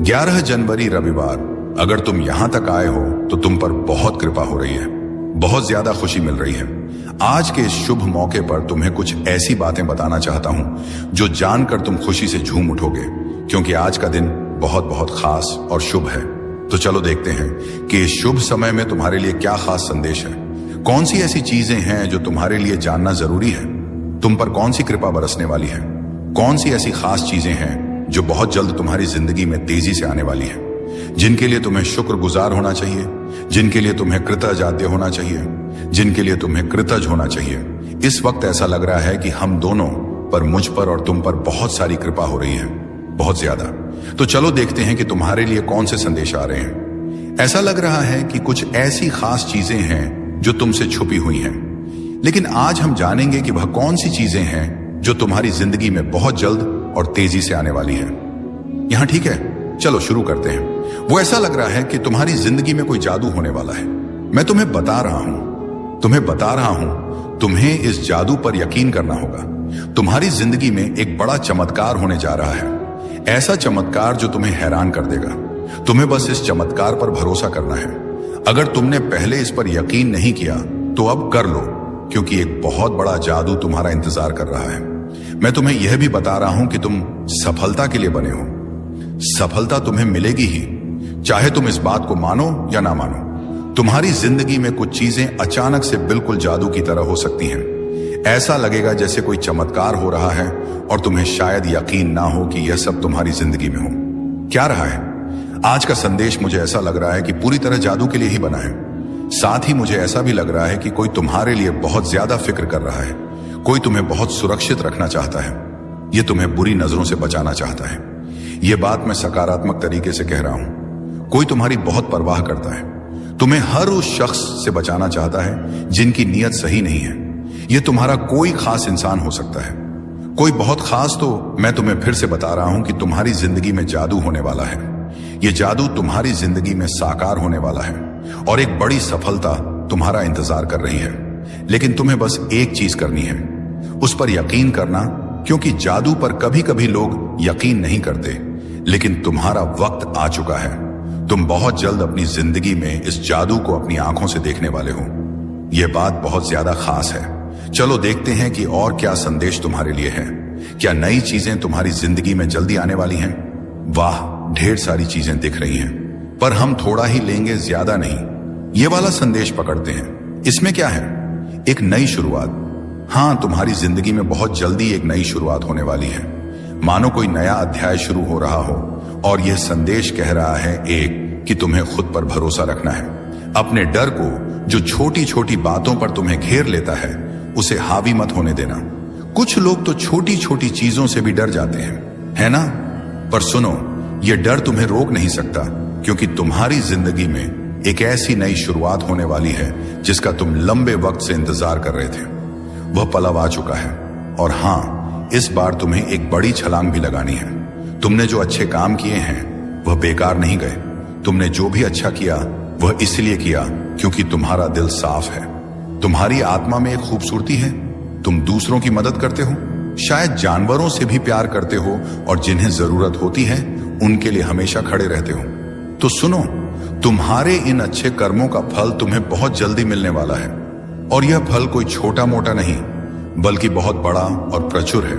11 जनवरी रविवार, अगर तुम यहां तक आए हो तो तुम पर बहुत कृपा हो रही है, बहुत ज्यादा खुशी मिल रही है। आज के इस शुभ मौके पर तुम्हें कुछ ऐसी बातें बताना चाहता हूं जो जानकर तुम खुशी से झूम उठोगे, क्योंकि आज का दिन बहुत बहुत खास और शुभ है। तो चलो देखते हैं कि इस शुभ समय में तुम्हारे लिए क्या खास संदेश है। कौन सी ऐसी चीजें हैं जो तुम्हारे लिए जानना जरूरी है। तुम पर कौन सी कृपा बरसने वाली है। कौन सी ऐसी खास चीजें हैं जो बहुत जल्द तुम्हारी जिंदगी में तेजी से आने वाली है, जिनके लिए तुम्हें शुक्रगुजार होना चाहिए, जिनके लिए तुम्हें कृतज्ञ होना चाहिए, जिनके लिए तुम्हें कृतज्ञ होना चाहिए। इस वक्त ऐसा लग रहा है कि हम दोनों पर, मुझ पर और तुम पर बहुत सारी कृपा हो रही है, बहुत ज्यादा। तो चलो देखते हैं कि तुम्हारे लिए कौन से संदेश आ रहे हैं। ऐसा लग रहा है कि कुछ ऐसी खास चीजें हैं जो तुमसे छुपी हुई हैं, लेकिन आज हम जानेंगे कि वह कौन सी चीजें हैं जो तुम्हारी जिंदगी में बहुत जल्द और तेजी से आने वाली है। यहां ठीक है, चलो शुरू करते हैं। वो ऐसा लग रहा है कि तुम्हारी जिंदगी में कोई जादू होने वाला है। मैं तुम्हें बता रहा हूं, तुम्हें इस जादू पर यकीन करना होगा। तुम्हारी जिंदगी में एक बड़ा चमत्कार होने जा रहा है। ऐसा चमत्कार जो तुम्हें हैरान कर देगा। तुम्हें बस इस चमत्कार पर भरोसा करना है। अगर तुमने पहले इस पर यकीन नहीं किया तो अब कर लो, क्योंकि एक बहुत बड़ा जादू तुम्हारा इंतजार कर रहा है। मैं तुम्हें यह भी बता रहा हूं कि तुम सफलता के लिए बने हो। सफलता तुम्हें मिलेगी ही, चाहे तुम इस बात को मानो या ना मानो। तुम्हारी जिंदगी में कुछ चीजें अचानक से बिल्कुल जादू की तरह हो सकती हैं। ऐसा लगेगा जैसे कोई चमत्कार हो रहा है और तुम्हें शायद यकीन ना हो कि यह सब तुम्हारी जिंदगी में हो। क्या रहा है? आज का संदेश मुझे ऐसा लग रहा है कि पूरी तरह जादू के लिए ही बना है। साथ ही मुझे ऐसा भी लग रहा है कि कोई तुम्हारे लिए बहुत ज्यादा फिक्र कर रहा है। कोई तुम्हें बहुत सुरक्षित रखना चाहता है। ये तुम्हें बुरी नजरों से बचाना चाहता है। ये बात मैं सकारात्मक तरीके से कह रहा हूं। कोई तुम्हारी बहुत परवाह करता है, तुम्हें हर उस शख्स से बचाना चाहता है जिनकी नीयत सही नहीं है। ये तुम्हारा कोई खास इंसान हो सकता है, कोई बहुत खास। तो मैं तुम्हें फिर से बता रहा हूं कि तुम्हारी जिंदगी में जादू होने वाला है। ये जादू तुम्हारी जिंदगी में साकार होने वाला है और एक बड़ी सफलता तुम्हारा इंतजार कर रही है। लेकिन तुम्हें बस एक चीज करनी है, उस पर यकीन करना, क्योंकि जादू पर कभी कभी लोग यकीन नहीं करते, लेकिन तुम्हारा वक्त आ चुका है। तुम बहुत जल्द अपनी जिंदगी में इस जादू को अपनी आंखों से देखने वाले हो। यह बात बहुत ज्यादा खास है। चलो देखते हैं कि और क्या संदेश तुम्हारे लिए है। क्या नई चीजें तुम्हारी जिंदगी में जल्दी आने वाली हैं? वाह, ढेर सारी चीजें दिख रही हैं, पर हम थोड़ा ही लेंगे, ज्यादा नहीं। ये वाला संदेश पकड़ते हैं। इसमें क्या है? एक नई शुरुआत। हाँ, तुम्हारी जिंदगी में बहुत जल्दी एक नई शुरुआत होने वाली है, मानो कोई नया अध्याय शुरू हो रहा हो। और यह संदेश कह रहा है एक, कि तुम्हें खुद पर भरोसा रखना है। अपने डर को, जो छोटी छोटी बातों पर तुम्हें घेर लेता है, उसे हावी मत होने देना। कुछ लोग तो छोटी छोटी चीजों से भी डर जाते हैं, है ना? पर सुनो, यह डर तुम्हें रोक नहीं सकता, क्योंकि तुम्हारी जिंदगी में एक ऐसी नई शुरुआत होने वाली है जिसका तुम लंबे वक्त से इंतजार कर रहे थे। वह पल अब आ चुका है। और हां, इस बार तुम्हें एक बड़ी छलांग भी लगानी है। तुमने जो अच्छे काम किए हैं वह बेकार नहीं गए। तुमने जो भी अच्छा किया वह इसलिए किया क्योंकि तुम्हारा दिल साफ है। तुम्हारी आत्मा में एक खूबसूरती है। तुम दूसरों की मदद करते हो, शायद जानवरों से भी प्यार करते हो, और जिन्हें जरूरत होती है उनके लिए हमेशा खड़े रहते हो। तो सुनो, तुम्हारे इन अच्छे कर्मों का फल तुम्हें बहुत जल्दी मिलने वाला है। और यह फल कोई छोटा मोटा नहीं, बल्कि बहुत बड़ा और प्रचुर है।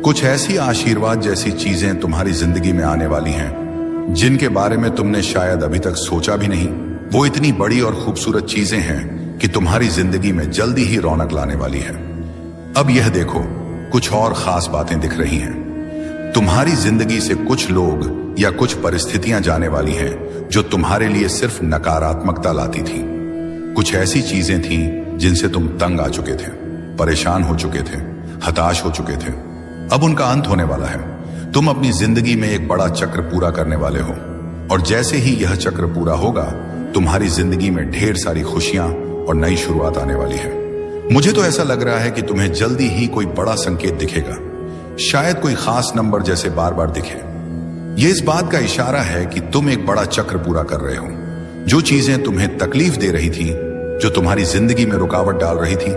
कुछ ऐसी आशीर्वाद जैसी चीजें तुम्हारी जिंदगी में आने वाली हैं जिनके बारे में तुमने शायद अभी तक सोचा भी नहीं। वो इतनी बड़ी और खूबसूरत चीजें हैं कि तुम्हारी जिंदगी में जल्दी ही रौनक लाने वाली है। अब यह देखो, कुछ और खास बातें दिख रही हैं। तुम्हारी जिंदगी से कुछ लोग या कुछ परिस्थितियां जाने वाली हैं जो तुम्हारे लिए सिर्फ नकारात्मकता लाती थी। कुछ ऐसी चीजें थीं जिनसे तुम तंग आ चुके थे, परेशान हो चुके थे, हताश हो चुके थे। अब उनका अंत होने वाला है। तुम अपनी जिंदगी में एक बड़ा चक्र पूरा करने वाले हो, और जैसे ही यह चक्र पूरा होगा, तुम्हारी जिंदगी में ढेर सारी खुशियां और नई शुरुआत आने वाली है। मुझे तो ऐसा लग रहा है कि तुम्हें जल्दी ही कोई बड़ा संकेत दिखेगा, शायद कोई खास नंबर जैसे बार बार दिखे। यह इस बात का इशारा है कि तुम एक बड़ा चक्र पूरा कर रहे हो। जो चीजें तुम्हें तकलीफ दे रही थी, जो तुम्हारी जिंदगी में रुकावट डाल रही थी,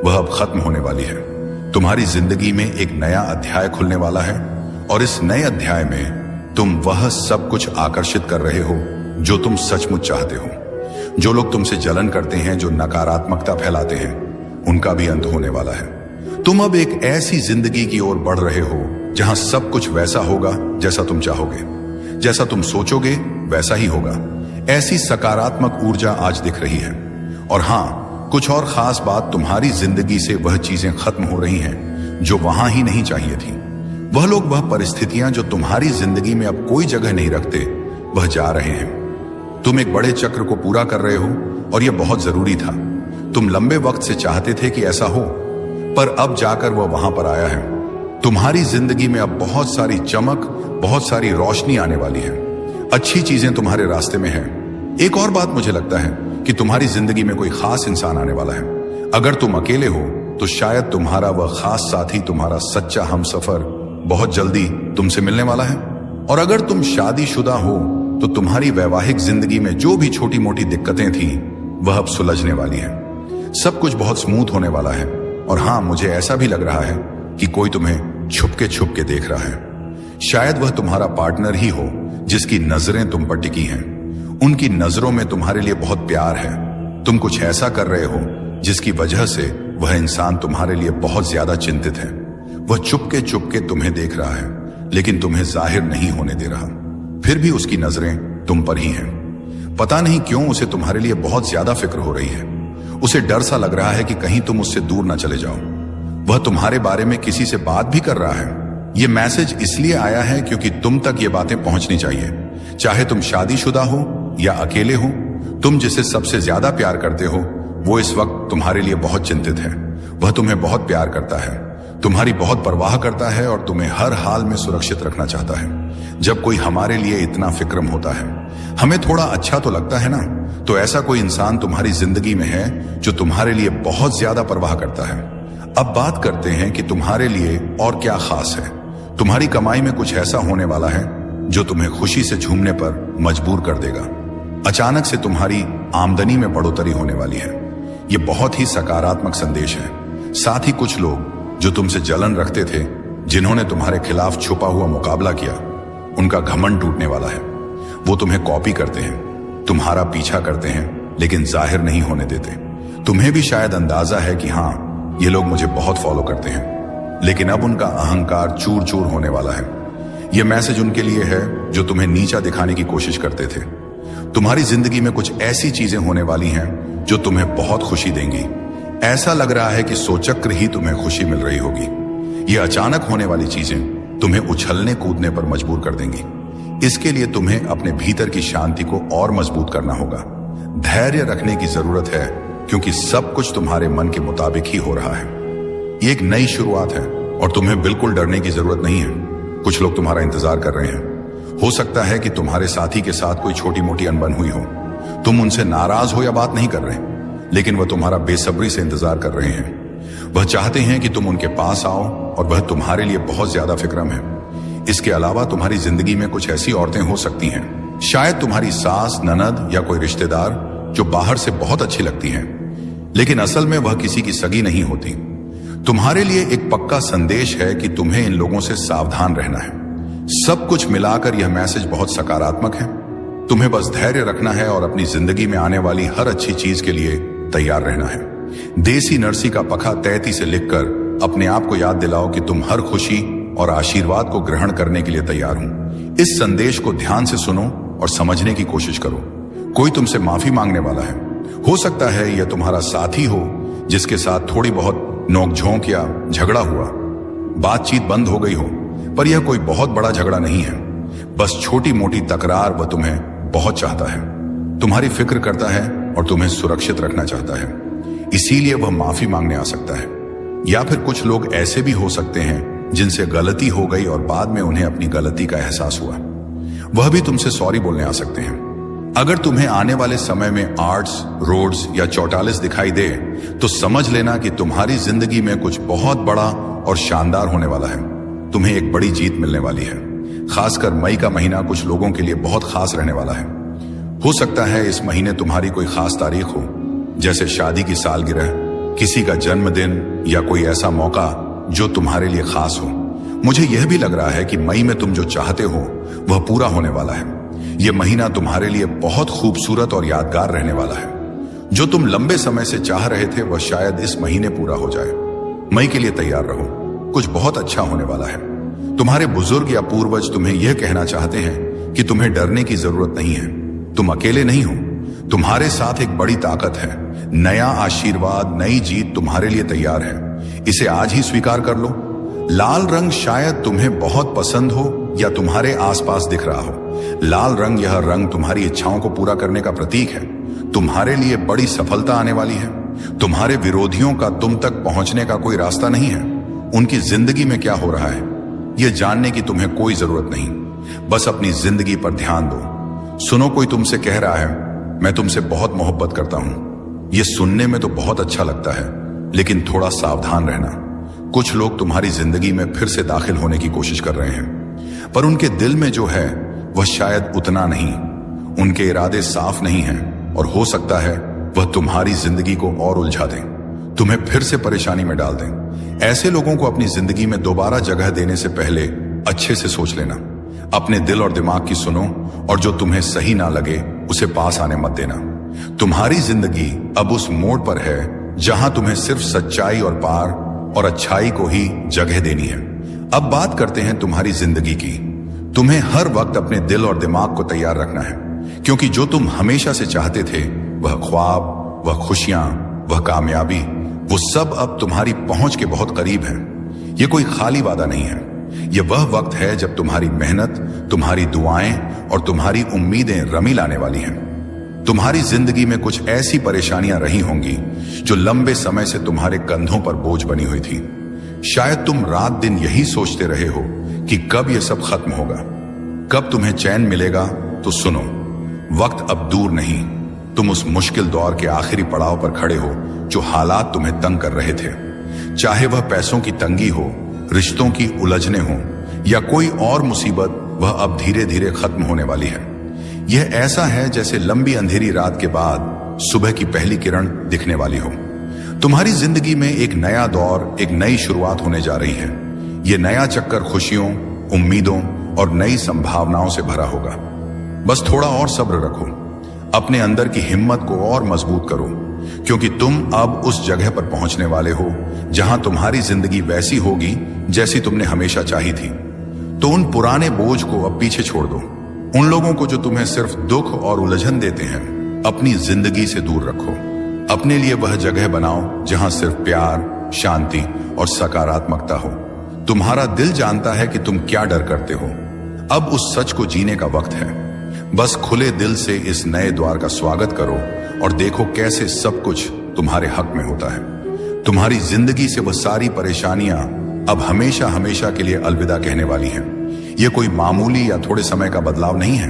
वह अब खत्म होने वाली है। तुम्हारी जिंदगी में एक नया अध्याय खुलने वाला है, और इस नए अध्याय में तुम वह सब कुछ आकर्षित कर रहे हो जो तुम सचमुच चाहते हो। जो लोग तुमसे जलन करते हैं, जो नकारात्मकता फैलाते हैं, उनका भी अंत होने वाला है। तुम अब एक ऐसी जिंदगी की ओर बढ़ रहे हो जहां सब कुछ वैसा होगा जैसा तुम चाहोगे, जैसा तुम सोचोगे वैसा ही होगा। ऐसी सकारात्मक ऊर्जा आज दिख रही है। और हां, कुछ और खास बात, तुम्हारी जिंदगी से वह चीजें खत्म हो रही हैं जो वहां ही नहीं चाहिए थी। वह लोग, वह परिस्थितियां जो तुम्हारी जिंदगी में अब कोई जगह नहीं रखते, वह जा रहे हैं। तुम एक बड़े चक्र को पूरा कर रहे हो, और यह बहुत जरूरी था। तुम लंबे वक्त से चाहते थे कि ऐसा हो, पर अब जाकर वह वहां पर आया है। तुम्हारी जिंदगी में अब बहुत सारी चमक, बहुत सारी रोशनी आने वाली है। अच्छी चीजें तुम्हारे रास्ते में हैं। एक और बात मुझे लगता है कि तुम्हारी जिंदगी में कोई खास इंसान आने वाला है। अगर तुम अकेले हो तो शायद तुम्हारा वह खास साथी, तुम्हारा सच्चा हमसफर बहुत जल्दी तुमसे मिलने वाला है। और अगर तुम शादीशुदा हो तो तुम्हारी वैवाहिक जिंदगी में जो भी छोटी मोटी दिक्कतें थी, वह अब सुलझने वाली है। सब कुछ बहुत स्मूथ होने वाला है। और हां, मुझे ऐसा भी लग रहा है कि कोई तुम्हें छुप के देख रहा है। शायद वह तुम्हारा पार्टनर ही हो जिसकी नजरें तुम पर टिकी हैं। उनकी नजरों में तुम्हारे लिए बहुत प्यार है। तुम कुछ ऐसा कर रहे हो जिसकी वजह से वह इंसान तुम्हारे लिए बहुत ज्यादा चिंतित है। वह चुपके तुम्हें देख रहा है, लेकिन तुम्हें जाहिर नहीं होने दे रहा। फिर भी उसकी नजरें तुम पर ही हैं। पता नहीं क्यों उसे तुम्हारे लिए बहुत ज्यादा फिक्र हो रही है। उसे डर सा लग रहा है कि कहीं तुम उससे दूर ना चले जाओ। वह तुम्हारे बारे में किसी से बात भी कर रहा है। यह मैसेज इसलिए आया है क्योंकि तुम तक ये बातें पहुंचनी चाहिए। चाहे तुम शादीशुदा हो या अकेले हो, तुम जिसे सबसे ज्यादा प्यार करते हो, वो इस वक्त तुम्हारे लिए बहुत चिंतित है। वह तुम्हें बहुत प्यार करता है। तुम्हारी बहुत परवाह करता है और तुम्हें हर हाल में सुरक्षित रखना चाहता है। जब कोई हमारे लिए इतना फिक्रम होता है, हमें थोड़ा अच्छा तो लगता है ना। तो ऐसा कोई इंसान तुम्हारी जिंदगी में है जो तुम्हारे लिए बहुत ज्यादा परवाह करता है। अब बात करते हैं कि तुम्हारे लिए और क्या खास है। तुम्हारी कमाई में कुछ ऐसा होने वाला है जो तुम्हें खुशी से झूमने पर मजबूर कर देगा। अचानक से तुम्हारी आमदनी में बढ़ोतरी होने वाली है। यह बहुत ही सकारात्मक संदेश है। साथ ही कुछ लोग जो तुमसे जलन रखते थे, जिन्होंने तुम्हारे खिलाफ छुपा हुआ मुकाबला किया, उनका घमंड टूटने वाला है। वो तुम्हें कॉपी करते हैं, तुम्हारा पीछा करते हैं, लेकिन जाहिर नहीं होने देते। तुम्हें भी शायद अंदाजा है कि हाँ, ये लोग मुझे बहुत फॉलो करते हैं, लेकिन अब उनका अहंकार चूर चूर होने वाला है। यह मैसेज उनके लिए है जो तुम्हें नीचा दिखाने की कोशिश करते थे। तुम्हारी जिंदगी में कुछ ऐसी चीजें होने वाली हैं जो तुम्हें बहुत खुशी देंगी। ऐसा लग रहा है कि सोचक्र ही तुम्हें खुशी मिल रही होगी। ये अचानक होने वाली चीजें तुम्हें उछलने कूदने पर मजबूर कर देंगी। इसके लिए तुम्हें अपने भीतर की शांति को और मजबूत करना होगा। धैर्य रखने की जरूरत है, क्योंकि सब कुछ तुम्हारे मन के मुताबिक ही हो रहा है। ये एक नई शुरुआत है और तुम्हें बिल्कुल डरने की जरूरत नहीं है। कुछ लोग तुम्हारा इंतजार कर रहे हैं। हो सकता है कि तुम्हारे साथी के साथ कोई छोटी मोटी अनबन हुई हो। तुम उनसे नाराज हो या बात नहीं कर रहे, लेकिन वह तुम्हारा बेसब्री से इंतजार कर रहे हैं। वह चाहते हैं कि तुम उनके पास आओ और वह तुम्हारे लिए बहुत ज्यादा फिक्रम है। इसके अलावा तुम्हारी जिंदगी में कुछ ऐसी औरतें हो सकती हैं, शायद तुम्हारी सास, ननद या कोई रिश्तेदार, जो बाहर से बहुत अच्छी लगती हैं, लेकिन असल में वह किसी की सगी नहीं होती। तुम्हारे लिए एक पक्का संदेश है कि तुम्हें इन लोगों से सावधान रहना है। सब कुछ मिलाकर यह मैसेज बहुत सकारात्मक है। तुम्हें बस धैर्य रखना है और अपनी जिंदगी में आने वाली हर अच्छी चीज के लिए तैयार रहना है। देसी नरसी का पखा तैती से लिखकर अपने आप को याद दिलाओ कि तुम हर खुशी और आशीर्वाद को ग्रहण करने के लिए तैयार हो। इस संदेश को ध्यान से सुनो और समझने की कोशिश करो। कोई तुमसे माफी मांगने वाला है। हो सकता है यह तुम्हारा साथी हो जिसके साथ थोड़ी बहुत नोकझोंक या झगड़ा हुआ, बातचीत बंद हो गई हो, पर यह कोई बहुत बड़ा झगड़ा नहीं है, बस छोटी मोटी तकरार। वह तुम्हें बहुत चाहता है, तुम्हारी फिक्र करता है और तुम्हें सुरक्षित रखना चाहता है, इसीलिए वह माफी मांगने आ सकता है। या फिर कुछ लोग ऐसे भी हो सकते हैं जिनसे गलती हो गई और बाद में उन्हें अपनी गलती का एहसास हुआ, वह भी तुमसे सॉरी बोलने आ सकते हैं। अगर तुम्हें आने वाले समय में आर्ट्स, रोड्स या चौटालिस दिखाई दे, तो समझ लेना कि तुम्हारी जिंदगी में कुछ बहुत बड़ा और शानदार होने वाला है। तुम्हें एक बड़ी जीत मिलने वाली है। खासकर मई का महीना कुछ लोगों के लिए बहुत खास रहने वाला है। हो सकता है इस महीने तुम्हारी कोई खास तारीख हो, जैसे शादी की सालगिरह, किसी का जन्मदिन या कोई ऐसा मौका जो तुम्हारे लिए खास हो। मुझे यह भी लग रहा है कि मई में तुम जो चाहते हो वह पूरा होने वाला है। यह महीना तुम्हारे लिए बहुत खूबसूरत और यादगार रहने वाला है। जो तुम लंबे समय से चाह रहे थे वह शायद इस महीने पूरा हो जाए। मई के लिए तैयार रहो, कुछ बहुत अच्छा होने वाला है। तुम्हारे बुजुर्ग या पूर्वज तुम्हें यह कहना चाहते हैं कि तुम्हें डरने की जरूरत नहीं है। तुम अकेले नहीं हो, तुम्हारे साथ एक बड़ी ताकत है। नया आशीर्वाद, नई जीत तुम्हारे लिए तैयार है। इसे आज ही स्वीकार कर लो। लाल रंग शायद तुम्हें बहुत पसंद हो या तुम्हारे आसपास दिख रहा हो। लाल रंग, यह रंग तुम्हारी इच्छाओं को पूरा करने का प्रतीक है। तुम्हारे लिए बड़ी सफलता आने वाली है। तुम्हारे विरोधियों का तुम तक पहुंचने का कोई रास्ता नहीं है। उनकी जिंदगी में क्या हो रहा है यह जानने की तुम्हें कोई जरूरत नहीं। बस अपनी जिंदगी पर ध्यान दो। सुनो, कोई तुमसे कह रहा है मैं तुमसे बहुत मोहब्बत करता हूं। यह सुनने में तो बहुत अच्छा लगता है, लेकिन थोड़ा सावधान रहना। कुछ लोग तुम्हारी जिंदगी में फिर से दाखिल होने की कोशिश कर रहे हैं, पर उनके दिल में जो है वह शायद उतना नहीं। उनके इरादे साफ नहीं हैं और हो सकता है वह तुम्हारी जिंदगी को और उलझा दें, तुम्हें फिर से परेशानी में डाल दें। ऐसे लोगों को अपनी जिंदगी में दोबारा जगह देने से पहले अच्छे से सोच लेना। अपने दिल और दिमाग की सुनो और जो तुम्हें सही ना लगे उसे पास आने मत देना। तुम्हारी जिंदगी अब उस मोड़ पर है जहां तुम्हें सिर्फ सच्चाई और पार और अच्छाई को ही जगह देनी है। अब बात करते हैं तुम्हारी जिंदगी की। तुम्हें हर वक्त अपने दिल और दिमाग को तैयार रखना है, क्योंकि जो तुम हमेशा से चाहते थे, वह ख्वाब, वह खुशियां, वह कामयाबी, वो सब अब तुम्हारी पहुंच के बहुत करीब है। यह कोई खाली वादा नहीं है। यह वह वक्त है जब तुम्हारी मेहनत, तुम्हारी दुआएं और तुम्हारी उम्मीदें रमी लाने वाली हैं। तुम्हारी जिंदगी में कुछ ऐसी परेशानियां रही होंगी जो लंबे समय से तुम्हारे कंधों पर बोझ बनी हुई थी। शायद तुम रात दिन यही सोचते रहे हो कि कब यह सब खत्म होगा, कब तुम्हें चैन मिलेगा। तो सुनो, वक्त अब दूर नहीं। तुम उस मुश्किल दौर के आखिरी पड़ाव पर खड़े हो जो हालात तुम्हें तंग कर रहे थे। चाहे वह पैसों की तंगी हो, रिश्तों की उलझने हो या कोई और मुसीबत, वह अब धीरे धीरे खत्म होने वाली है। यह ऐसा है जैसे लंबी अंधेरी रात के बाद सुबह की पहली किरण दिखने वाली हो। तुम्हारी जिंदगी में एक नया दौर, एक नई शुरुआत होने जा रही है। यह नया चक्कर खुशियों, उम्मीदों और नई संभावनाओं से भरा होगा। बस थोड़ा और सब्र रखो, अपने अंदर की हिम्मत को और मजबूत करो, क्योंकि तुम अब उस जगह पर पहुंचने वाले हो जहां तुम्हारी जिंदगी वैसी होगी जैसी तुमने हमेशा चाही थी। तो उन पुराने बोझ को अब पीछे छोड़ दो। उन लोगों को जो तुम्हें सिर्फ दुख और उलझन देते हैं, अपनी जिंदगी से दूर रखो। अपने लिए वह जगह बनाओ जहां सिर्फ प्यार, शांति और सकारात्मकता हो। तुम्हारा दिल जानता है कि तुम क्या डर करते हो। अब उस सच को जीने का वक्त है। बस खुले दिल से इस नए द्वार का स्वागत करो और देखो कैसे सब कुछ तुम्हारे हक में होता है। तुम्हारी जिंदगी से वह सारी परेशानियां अब हमेशा हमेशा के लिए अलविदा कहने वाली हैं। यह कोई मामूली या थोड़े समय का बदलाव नहीं है,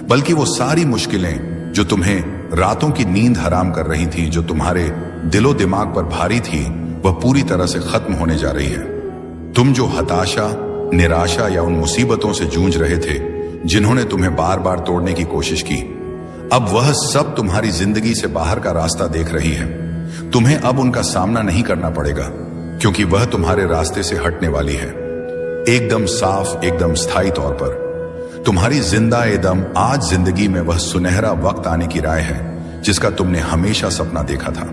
बल्कि वो सारी मुश्किलें जो तुम्हें रातों की नींद हराम कर रही थी, जो तुम्हारे दिलो दिमाग पर भारी थी, वह पूरी तरह से खत्म होने जा रही है। तुम जो हताशा, निराशा या उन मुसीबतों से जूझ रहे थे जिन्होंने तुम्हें बार बार तोड़ने की कोशिश की, अब वह सब तुम्हारी जिंदगी से बाहर का रास्ता देख रही है। तुम्हें अब उनका सामना नहीं करना पड़ेगा, क्योंकि वह तुम्हारे रास्ते से हटने वाली है, एकदम साफ, एकदम स्थायी तौर पर। तुम्हारी जिंदा एदम आज जिंदगी में वह सुनहरा वक्त आने की राय है जिसका तुमने हमेशा सपना देखा था।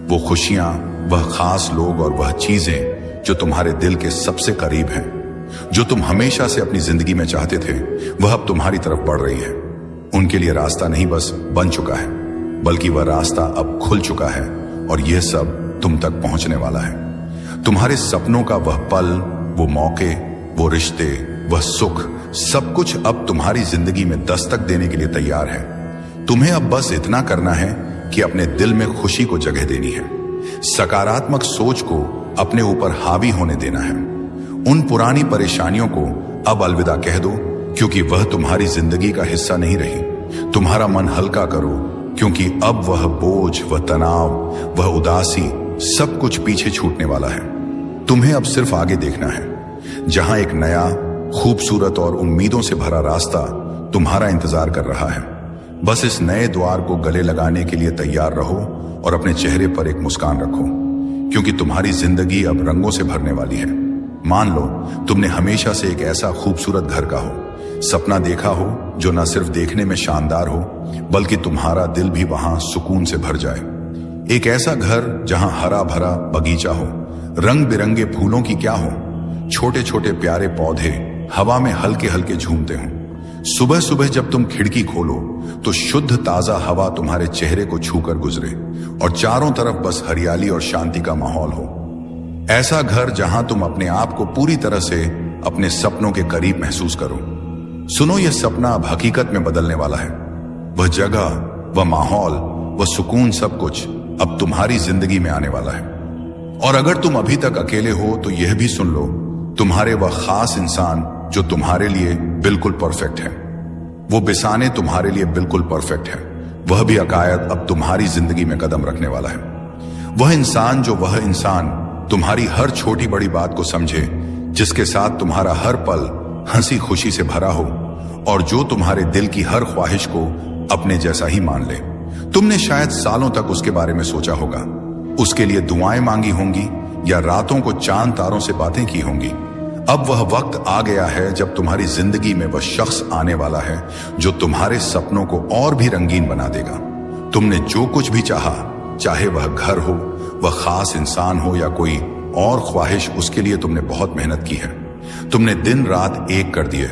वो खुशियां, वह खास लोग और वह चीजें जो तुम्हारे दिल के सबसे करीब हैं, जो तुम हमेशा से अपनी जिंदगी में चाहते थे, वह अब तुम्हारी तरफ बढ़ रही है। उनके लिए रास्ता नहीं बस बन चुका है, बल्कि वह रास्ता अब खुल चुका है और यह सब तुम तक पहुंचने वाला है। तुम्हारे सपनों का वह पल, वो मौके, वो रिश्ते, वह सुख, सब कुछ अब तुम्हारी जिंदगी में दस्तक देने के लिए तैयार है। तुम्हें अब बस इतना करना है कि अपने दिल में खुशी को जगह देनी है, सकारात्मक सोच को अपने ऊपर हावी होने देना है। उन पुरानी परेशानियों को अब अलविदा कह दो, क्योंकि वह तुम्हारी जिंदगी का हिस्सा नहीं रही। तुम्हारा मन हल्का करो, क्योंकि अब वह बोझ, वह तनाव, वह उदासी, सब कुछ पीछे छूटने वाला है। तुम्हें अब सिर्फ आगे देखना है, जहां एक नया, खूबसूरत और उम्मीदों से भरा रास्ता तुम्हारा इंतजार कर रहा है। बस इस नए द्वार को गले लगाने के लिए तैयार रहो और अपने चेहरे पर एक मुस्कान रखो, क्योंकि तुम्हारी जिंदगी अब रंगों से भरने वाली है। मान लो तुमने हमेशा से एक ऐसा खूबसूरत घर का सपना देखा हो जो न सिर्फ देखने में शानदार हो, बल्कि तुम्हारा दिल भी वहां सुकून से भर जाए। एक ऐसा घर जहां हरा भरा बगीचा हो, रंग बिरंगे फूलों की क्या हो, छोटे छोटे प्यारे पौधे हवा में हल्के हल्के झूमते हों। सुबह सुबह जब तुम खिड़की खोलो तो शुद्ध ताजा हवा तुम्हारे चेहरे को छूकर गुजरे और चारों तरफ बस हरियाली और शांति का माहौल हो। ऐसा घर जहां तुम अपने आप को पूरी तरह से अपने सपनों के करीब महसूस करो। सुनो, यह सपना अब हकीकत में बदलने वाला है। वह जगह, वह माहौल, वह सुकून, सब कुछ अब तुम्हारी जिंदगी में आने वाला है। और अगर तुम अभी तक अकेले हो तो यह भी सुन लो, तुम्हारे वह खास इंसान जो तुम्हारे लिए बिल्कुल परफेक्ट है, वो बिसाने तुम्हारे लिए बिल्कुल परफेक्ट है, वह भी अकायद अब तुम्हारी जिंदगी में कदम रखने वाला है। वह इंसान तुम्हारी हर छोटी बड़ी बात को समझे, जिसके साथ तुम्हारा हर पल हंसी खुशी से भरा हो और जो तुम्हारे दिल की हर ख्वाहिश को अपने जैसा ही मान ले। तुमने शायद सालों तक उसके बारे में सोचा होगा, उसके लिए दुआएं मांगी होंगी या रातों को चांद तारों से बातें की होंगी। अब वह वक्त आ गया है जब तुम्हारी जिंदगी में वह शख्स आने वाला है जो तुम्हारे सपनों को और भी रंगीन बना देगा। तुमने जो कुछ भी चाहा, चाहे वह घर हो, वह खास इंसान हो या कोई और ख्वाहिश, उसके लिए तुमने बहुत मेहनत की है। तुमने दिन रात एक कर दिए,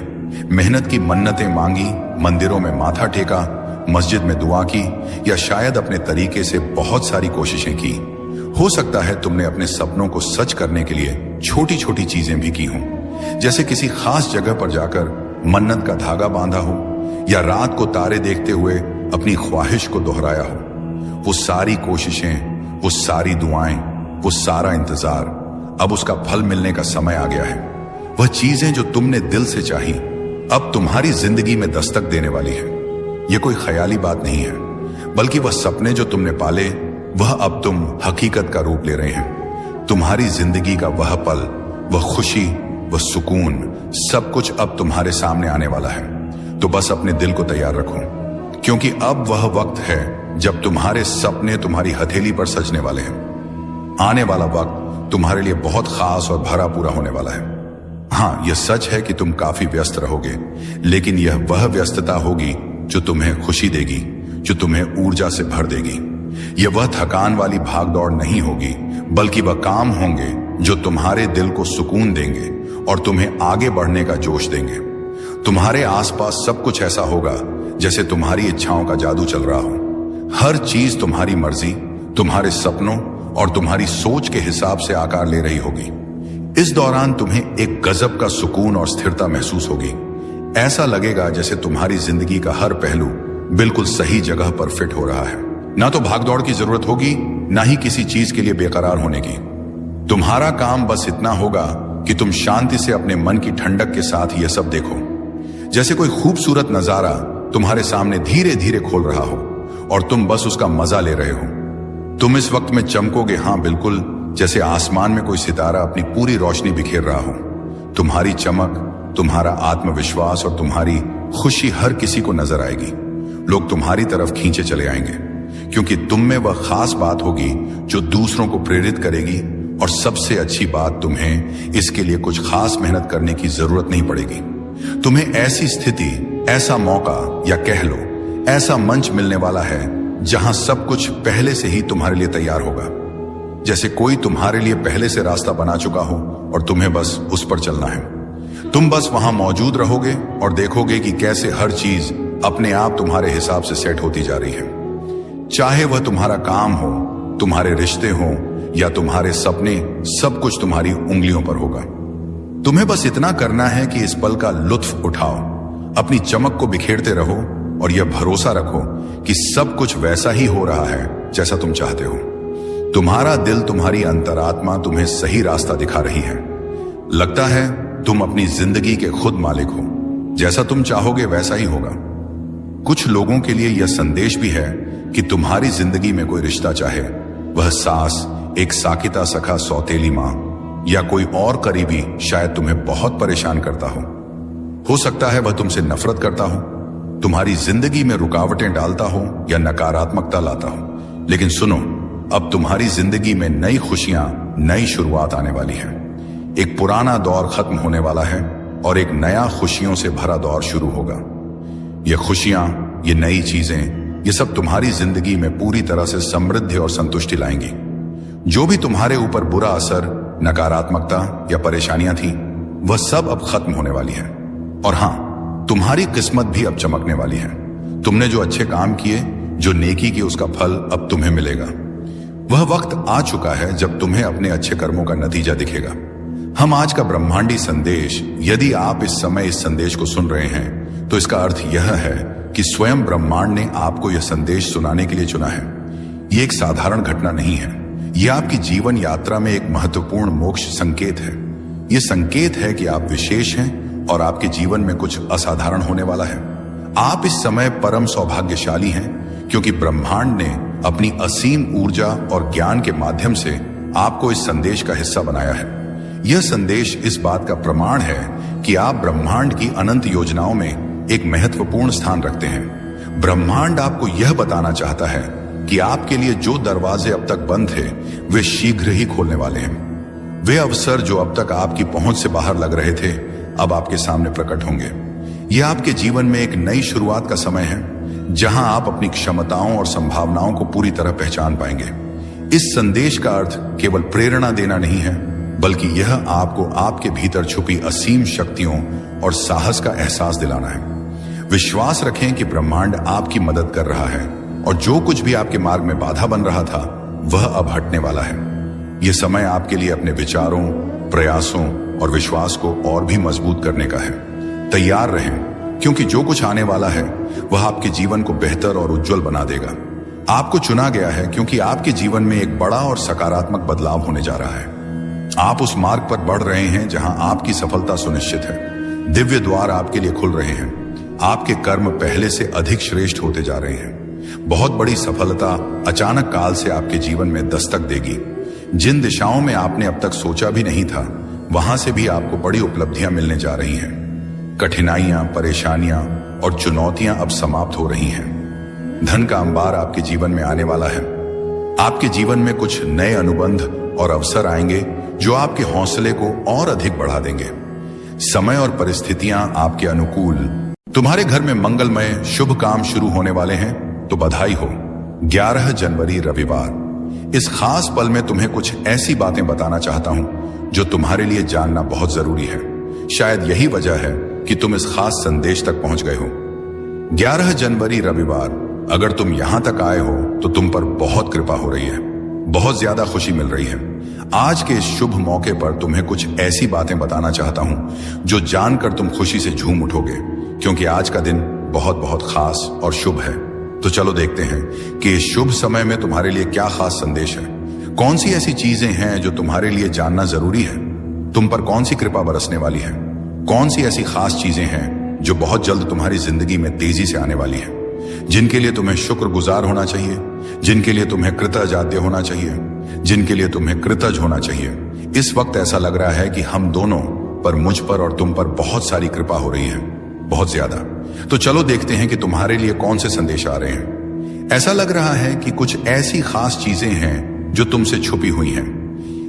मेहनत की मन्नतें मांगी, मंदिरों में माथा टेका, मस्जिद में दुआ की या शायद अपने तरीके से बहुत सारी कोशिशें की। हो सकता है तुमने अपने सपनों को सच करने के लिए छोटी छोटी चीजें भी की हों, जैसे किसी खास जगह पर जाकर मन्नत का धागा बांधा हो या रात को तारे देखते हुए अपनी ख्वाहिश को दोहराया हो। वो सारी कोशिशें, वो सारी दुआएं, वो सारा इंतजार अब उसका फल मिलने का समय आ गया है। वह चीजें जो तुमने दिल से चाही अब तुम्हारी जिंदगी में दस्तक देने वाली है। यह कोई ख्याली बात नहीं है, बल्कि वह सपने जो तुमने पाले वह अब तुम हकीकत का रूप ले रहे हैं। तुम्हारी जिंदगी का वह पल, वह खुशी, वह सुकून, सब कुछ अब तुम्हारे सामने आने वाला है। तो बस अपने दिल को तैयार रखो, क्योंकि अब वह वक्त है जब तुम्हारे सपने तुम्हारी हथेली पर सजने वाले हैं। आने वाला वक्त तुम्हारे लिए बहुत खास और भरा पूरा होने वाला है। हाँ, यह सच है कि तुम काफी व्यस्त रहोगे, लेकिन यह वह व्यस्तता होगी जो तुम्हें खुशी देगी, जो तुम्हें ऊर्जा से भर देगी। यह वह थकान वाली भागदौड़ नहीं होगी, बल्कि वह काम होंगे जो तुम्हारे दिल को सुकून देंगे और तुम्हें आगे बढ़ने का जोश देंगे। तुम्हारे आसपास सब कुछ ऐसा होगा जैसे तुम्हारी इच्छाओं का जादू चल रहा हो। हर चीज तुम्हारी मर्जी, तुम्हारे सपनों और तुम्हारी सोच के हिसाब से आकार ले रही होगी। इस दौरान तुम्हें एक गजब का सुकून और स्थिरता महसूस होगी। ऐसा लगेगा जैसे तुम्हारी जिंदगी का हर पहलू बिल्कुल सही जगह पर फिट हो रहा है। ना तो भागदौड़ की जरूरत होगी, ना ही किसी चीज के लिए बेकरार होने की। तुम्हारा काम बस इतना होगा कि तुम शांति से अपने मन की ठंडक के साथ यह सब देखो, जैसे कोई खूबसूरत नजारा तुम्हारे सामने धीरे धीरे खोल रहा हो और तुम बस उसका मजा ले रहे हो। तुम इस वक्त में चमकोगे, हाँ बिल्कुल, जैसे आसमान में कोई सितारा अपनी पूरी रोशनी बिखेर रहा हो। तुम्हारी चमक, तुम्हारा आत्मविश्वास और तुम्हारी खुशी हर किसी को नजर आएगी। लोग तुम्हारी तरफ खींचे चले आएंगे, क्योंकि तुम में वह खास बात होगी जो दूसरों को प्रेरित करेगी। और सबसे अच्छी बात, तुम्हें इसके लिए कुछ खास मेहनत करने की जरूरत नहीं पड़ेगी। तुम्हें ऐसी स्थिति, ऐसा मौका, या कह लो ऐसा मंच मिलने वाला है जहां सब कुछ पहले से ही तुम्हारे लिए तैयार होगा, जैसे कोई तुम्हारे लिए पहले से रास्ता बना चुका हो और तुम्हें बस उस पर चलना है। तुम बस वहां मौजूद रहोगे और देखोगे कि कैसे हर चीज अपने आप तुम्हारे हिसाब से सेट होती जा रही है। चाहे वह तुम्हारा काम हो, तुम्हारे रिश्ते हो या तुम्हारे सपने, सब कुछ तुम्हारी उंगलियों पर होगा। तुम्हें बस इतना करना है कि इस पल का लुत्फ उठाओ, अपनी चमक को बिखेरते रहो और यह भरोसा रखो कि सब कुछ वैसा ही हो रहा है जैसा तुम चाहते हो। तुम्हारा दिल, तुम्हारी अंतरात्मा तुम्हें सही रास्ता दिखा रही है। लगता है तुम अपनी जिंदगी के खुद मालिक हो, जैसा तुम चाहोगे वैसा ही होगा। कुछ लोगों के लिए यह संदेश भी है कि तुम्हारी जिंदगी में कोई रिश्ता, चाहे वह सास, एक साकिता सखा, सौतेली मां या कोई और करीबी, शायद तुम्हें बहुत परेशान करता हो सकता है वह तुमसे नफरत करता हो, तुम्हारी जिंदगी में रुकावटें डालता हो या नकारात्मकता लाता हो। लेकिन सुनो, अब तुम्हारी जिंदगी में नई खुशियां, नई शुरुआत आने वाली है। एक पुराना दौर खत्म होने वाला है और एक नया खुशियों से भरा दौर शुरू होगा। ये खुशियां, ये नई चीजें, ये सब तुम्हारी जिंदगी में पूरी तरह से समृद्धि और संतुष्टि लाएंगी। जो भी तुम्हारे ऊपर बुरा असर, नकारात्मकता या परेशानियां थी, वह सब अब खत्म होने वाली है। और हां, तुम्हारी किस्मत भी अब चमकने वाली है। तुमने जो अच्छे काम किए, जो नेकी की, उसका फल अब तुम्हें मिलेगा। वह वक्त आ चुका है जब तुम्हें अपने अच्छे कर्मों का नतीजा दिखेगा। हम आज का ब्रह्मांडी संदेश, यदि आप इस समय इस संदेश को सुन रहे हैं, तो इसका अर्थ यह है कि स्वयं ब्रह्मांड ने आपको यह संदेश सुनाने के लिए चुना है। यह एक साधारण घटना नहीं है, यह आपकी जीवन यात्रा में एक महत्वपूर्ण मोक्ष संकेत है। यह संकेत है कि आप विशेष हैं और आपके जीवन में कुछ असाधारण होने वाला है। आप इस समय परम सौभाग्यशाली हैं, क्योंकि ब्रह्मांड ने अपनी असीम ऊर्जा और ज्ञान के माध्यम से आपको इस संदेश का हिस्सा बनाया है। यह संदेश इस बात का प्रमाण है कि आप ब्रह्मांड की अनंत योजनाओं में एक महत्वपूर्ण स्थान रखते हैं। ब्रह्मांड आपको यह बताना चाहता है कि आपके लिए जो दरवाजे अब तक बंद थे, वे शीघ्र ही खोलने वाले हैं। वे अवसर जो अब तक आपकी पहुंच से बाहर लग रहे थे, अब आपके सामने प्रकट होंगे। यह आपके जीवन में एक नई शुरुआत का समय है, जहां आप अपनी क्षमताओं और संभावनाओं को पूरी तरह पहचान पाएंगे। इस संदेश का अर्थ केवल प्रेरणा देना नहीं है, बल्कि यह आपको आपके भीतर छुपी असीम शक्तियों और साहस का एहसास दिलाना है। विश्वास रखें कि ब्रह्मांड आपकी मदद कर रहा है और जो कुछ भी आपके मार्ग में बाधा बन रहा था, वह अब हटने वाला है। यह समय आपके लिए अपने विचारों, प्रयासों और विश्वास को और भी मजबूत करने का है। तैयार रहें, क्योंकि जो कुछ आने वाला है वह आपके जीवन को बेहतर और उज्जवल बना देगा। आपको चुना गया है क्योंकि आपके जीवन में एक बड़ा और सकारात्मक बदलाव होने जा रहा है। आप उस मार्ग पर बढ़ रहे हैं जहां आपकी सफलता सुनिश्चित है। दिव्य द्वार आपके लिए खुल रहे हैं। आपके कर्म पहले से अधिक श्रेष्ठ होते जा रहे हैं। बहुत बड़ी सफलता अचानक काल से आपके जीवन में दस्तक देगी। जिन दिशाओं में आपने अब तक सोचा भी नहीं था, वहां से भी आपको बड़ी उपलब्धियां मिलने जा रही हैं। कठिनाइयां, परेशानियां और चुनौतियां अब समाप्त हो रही हैं। धन का अंबार आपके जीवन में आने वाला है। आपके जीवन में कुछ नए अनुबंध और अवसर आएंगे जो आपके हौसले को और अधिक बढ़ा देंगे। समय और परिस्थितियां आपके अनुकूल। तुम्हारे घर में मंगलमय शुभ काम शुरू होने वाले हैं, तो बधाई हो। 11 जनवरी रविवार। इस खास पल में तुम्हें कुछ ऐसी बातें बताना चाहता हूं जो तुम्हारे लिए जानना बहुत जरूरी है। शायद यही वजह है कि तुम इस खास संदेश तक पहुंच गए हो। 11 जनवरी रविवार। अगर तुम यहां तक आए हो तो तुम पर बहुत कृपा हो रही है, बहुत ज्यादा खुशी मिल रही है। आज के इस शुभ मौके पर तुम्हें कुछ ऐसी बातें बताना चाहता हूं जो जानकर तुम खुशी से झूम उठोगे, क्योंकि आज का दिन बहुत बहुत खास और शुभ है। तो चलो देखते हैं कि इस शुभ समय में तुम्हारे लिए क्या खास संदेश है। कौन सी ऐसी चीजें हैं जो तुम्हारे लिए जानना जरूरी है। तुम पर कौन सी कृपा बरसने वाली है। कौन सी ऐसी खास चीजें हैं जो बहुत जल्द तुम्हारी जिंदगी में तेजी से आने वाली है, जिनके लिए तुम्हें शुक्रगुजार होना चाहिए, जिनके लिए तुम्हें कृतज्ञ होना चाहिए, जिनके लिए तुम्हें कृतज्ञ होना चाहिए। इस वक्त ऐसा लग रहा है कि हम दोनों पर, मुझ पर और तुम पर बहुत सारी कृपा हो रही है, बहुत ज्यादा। तो चलो देखते हैं कि तुम्हारे लिए कौन से संदेश आ रहे हैं। ऐसा लग रहा है कि कुछ ऐसी खास चीजें हैं जो तुमसे छुपी हुई हैं,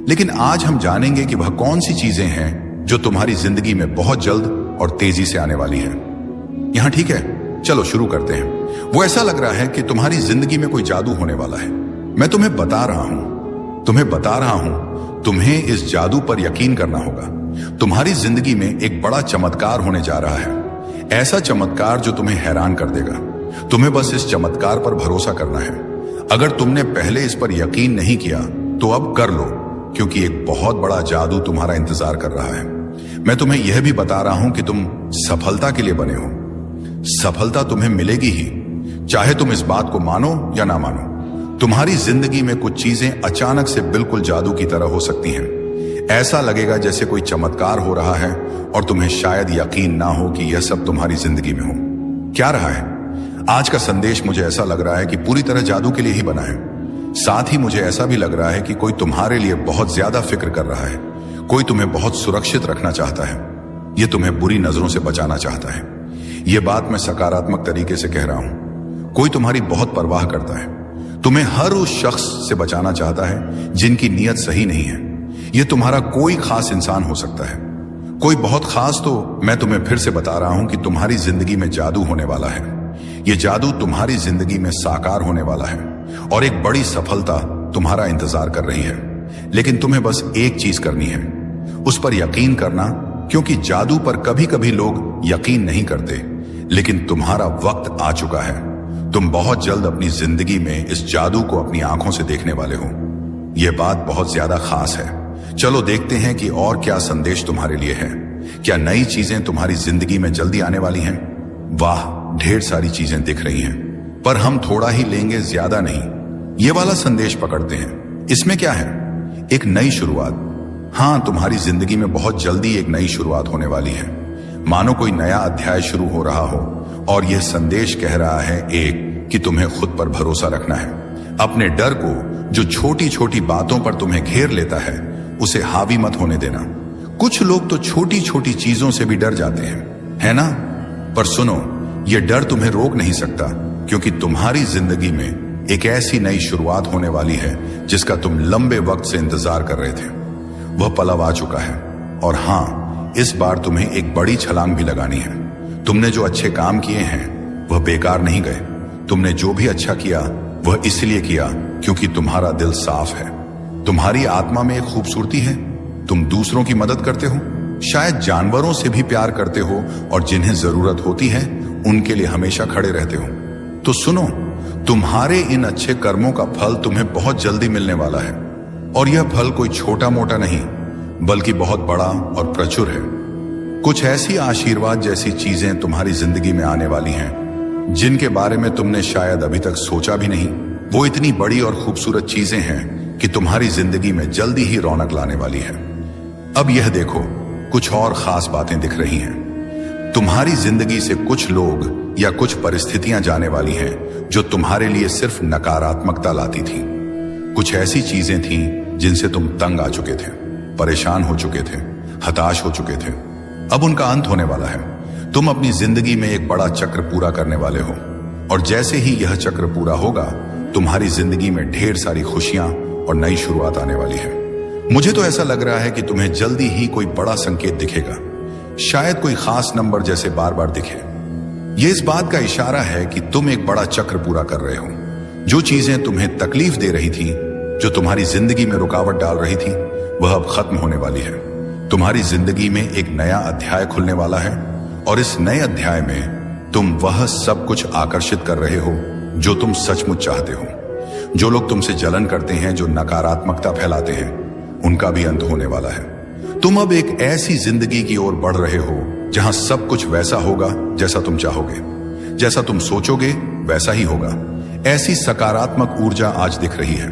लेकिन आज हम जानेंगे कि वह कौन सी चीजें हैं जो तुम्हारी जिंदगी में बहुत जल्द और तेजी से आने वाली है। यहां ठीक है, चलो शुरू करते हैं। वो ऐसा लग रहा है कि तुम्हारी जिंदगी में कोई जादू होने वाला है। मैं तुम्हें बता रहा हूं, तुम्हें इस जादू पर यकीन करना होगा। तुम्हारी जिंदगी में एक बड़ा चमत्कार होने जा रहा है। ऐसा चमत्कार जो तुम्हें हैरान कर देगा। तुम्हें बस इस चमत्कार पर भरोसा करना है। अगर तुमने पहले इस पर यकीन नहीं किया तो अब कर लो, क्योंकि एक बहुत बड़ा जादू तुम्हारा इंतजार कर रहा है। मैं तुम्हें यह भी बता रहा हूं कि तुम सफलता के लिए बने हो। सफलता तुम्हें मिलेगी ही, चाहे तुम इस बात को मानो या ना मानो। तुम्हारी जिंदगी में कुछ चीजें अचानक से बिल्कुल जादू की तरह हो सकती हैं। ऐसा लगेगा जैसे कोई चमत्कार हो रहा है और तुम्हें शायद यकीन ना हो कि यह सब तुम्हारी जिंदगी में हो। क्या रहा है? आज का संदेश मुझे ऐसा लग रहा है कि पूरी तरह जादू के लिए ही बना है। साथ ही मुझे ऐसा भी लग रहा है कि कोई तुम्हारे लिए बहुत ज्यादा फिक्र कर रहा है। कोई तुम्हें बहुत सुरक्षित रखना चाहता है। यह तुम्हें बुरी नजरों से बचाना चाहता है। यह बात मैं सकारात्मक तरीके से कह रहा हूं। कोई तुम्हारी बहुत परवाह करता है। तुम्हें हर उस शख्स से बचाना चाहता है जिनकी नीयत सही नहीं है। यह तुम्हारा कोई खास इंसान हो सकता है, कोई बहुत खास। तो मैं तुम्हें फिर से बता रहा हूं कि तुम्हारी जिंदगी में जादू होने वाला है। यह जादू तुम्हारी जिंदगी में साकार होने वाला है और एक बड़ी सफलता तुम्हारा इंतजार कर रही है। लेकिन तुम्हें बस एक चीज करनी है, उस पर यकीन करना, क्योंकि जादू पर कभी कभी लोग यकीन नहीं करते, लेकिन तुम्हारा वक्त आ चुका है। तुम बहुत जल्द अपनी जिंदगी में इस जादू को अपनी आंखों से देखने वाले हो। यह बात बहुत ज्यादा खास है। चलो देखते हैं कि और क्या संदेश तुम्हारे लिए है। क्या नई चीजें तुम्हारी जिंदगी में जल्दी आने वाली हैं? वाह, ढेर सारी चीजें दिख रही हैं, पर हम थोड़ा ही लेंगे, ज्यादा नहीं। ये वाला संदेश पकड़ते हैं। इसमें क्या है? एक नई शुरुआत। हां, तुम्हारी जिंदगी में बहुत जल्दी एक नई शुरुआत होने वाली है। मानो कोई नया अध्याय शुरू हो रहा हो। और यह संदेश कह रहा है एक, कि तुम्हें खुद पर भरोसा रखना है। अपने डर को, जो छोटी छोटी बातों पर तुम्हें घेर लेता है, उसे हावी मत होने देना। कुछ लोग तो छोटी छोटी चीजों से भी डर जाते हैं, है ना? पर सुनो, यह डर तुम्हें रोक नहीं सकता, क्योंकि तुम्हारी जिंदगी में एक ऐसी नई शुरुआत होने वाली है जिसका तुम लंबे वक्त से इंतजार कर रहे थे। वह पल अब आ चुका है। और हां, इस बार तुम्हें एक बड़ी छलांग भी लगानी है। तुमने जो अच्छे काम किए हैं वह बेकार नहीं गए। तुमने जो भी अच्छा किया वह इसलिए किया क्योंकि तुम्हारा दिल साफ है। तुम्हारी आत्मा में एक खूबसूरती है। तुम दूसरों की मदद करते हो, शायद जानवरों से भी प्यार करते हो, और जिन्हें जरूरत होती है उनके लिए हमेशा खड़े रहते हो। तो सुनो, तुम्हारे इन अच्छे कर्मों का फल तुम्हें बहुत जल्दी मिलने वाला है। और यह फल कोई छोटा मोटा नहीं, बल्कि बहुत बड़ा और प्रचुर है। कुछ ऐसी आशीर्वाद जैसी चीजें तुम्हारी जिंदगी में आने वाली हैं जिनके बारे में तुमने शायद अभी तक सोचा भी नहीं। वो इतनी बड़ी और खूबसूरत चीजें हैं कि तुम्हारी जिंदगी में जल्दी ही रौनक लाने वाली है। अब यह देखो, कुछ और खास बातें दिख रही हैं। तुम्हारी जिंदगी से कुछ लोग या कुछ परिस्थितियां जाने वाली हैं जो तुम्हारे लिए सिर्फ नकारात्मकता लाती थी। कुछ ऐसी चीजें थीं जिनसे तुम तंग आ चुके थे, परेशान हो चुके थे, हताश हो चुके थे। अब उनका अंत होने वाला है। तुम अपनी जिंदगी में एक बड़ा चक्र पूरा करने वाले हो, और जैसे ही यह चक्र पूरा होगा, तुम्हारी जिंदगी में ढेर सारी खुशियां और नई शुरुआत आने वाली है। मुझे तो ऐसा लग रहा है कि तुम्हें जल्दी ही कोई बड़ा संकेत दिखेगा, शायद कोई खास नंबर जैसे बार बार दिखे। यह इस बात का इशारा है कि तुम एक बड़ा चक्र पूरा कर रहे हो। जो चीजें तुम्हें तकलीफ दे रही थी, जो तुम्हारी जिंदगी में रुकावट डाल रही थी, वह अब खत्म होने वाली है। तुम्हारी जिंदगी में एक नया अध्याय खुलने वाला है, और इस नए अध्याय में तुम वह सब कुछ आकर्षित कर रहे हो जो तुम सचमुच चाहते हो। जो लोग तुमसे जलन करते हैं, जो नकारात्मकता फैलाते हैं, उनका भी अंत होने वाला है। तुम अब एक ऐसी जिंदगी की ओर बढ़ रहे हो जहां सब कुछ वैसा होगा जैसा तुम चाहोगे, जैसा तुम सोचोगे वैसा ही होगा। ऐसी सकारात्मक ऊर्जा आज दिख रही है।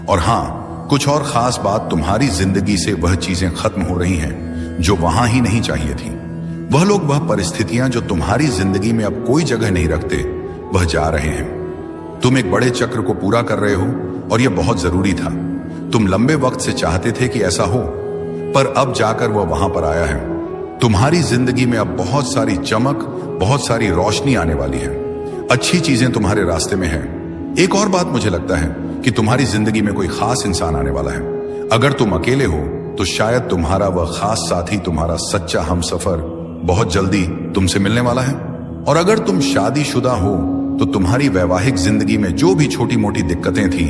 और हां, कुछ और खास बात, तुम्हारी जिंदगी से वह चीजें खत्म हो रही हैं जो वहां ही नहीं चाहिए थी। वह लोग, वह परिस्थितियां जो तुम्हारी जिंदगी में अब कोई जगह नहीं रखते, वह जा रहे हैं। तुम एक बड़े चक्र को पूरा कर रहे हो, और यह बहुत जरूरी था। तुम लंबे वक्त से चाहते थे कि ऐसा हो, पर अब जाकर वह वहां पर आया है। तुम्हारी जिंदगी में अब बहुत सारी चमक, बहुत सारी रोशनी आने वाली है। अच्छी चीजें तुम्हारे रास्ते में हैं। एक और बात मुझे लगता है कि तुम्हारी जिंदगी में कोई खास इंसान आने वाला है। अगर तुम अकेले हो तो शायद तुम्हारा वह खास साथी, तुम्हारा सच्चा हमसफर बहुत जल्दी तुमसे मिलने वाला है। और अगर तुम शादीशुदा हो तो तुम्हारी वैवाहिक जिंदगी में जो भी छोटी मोटी दिक्कतें थी,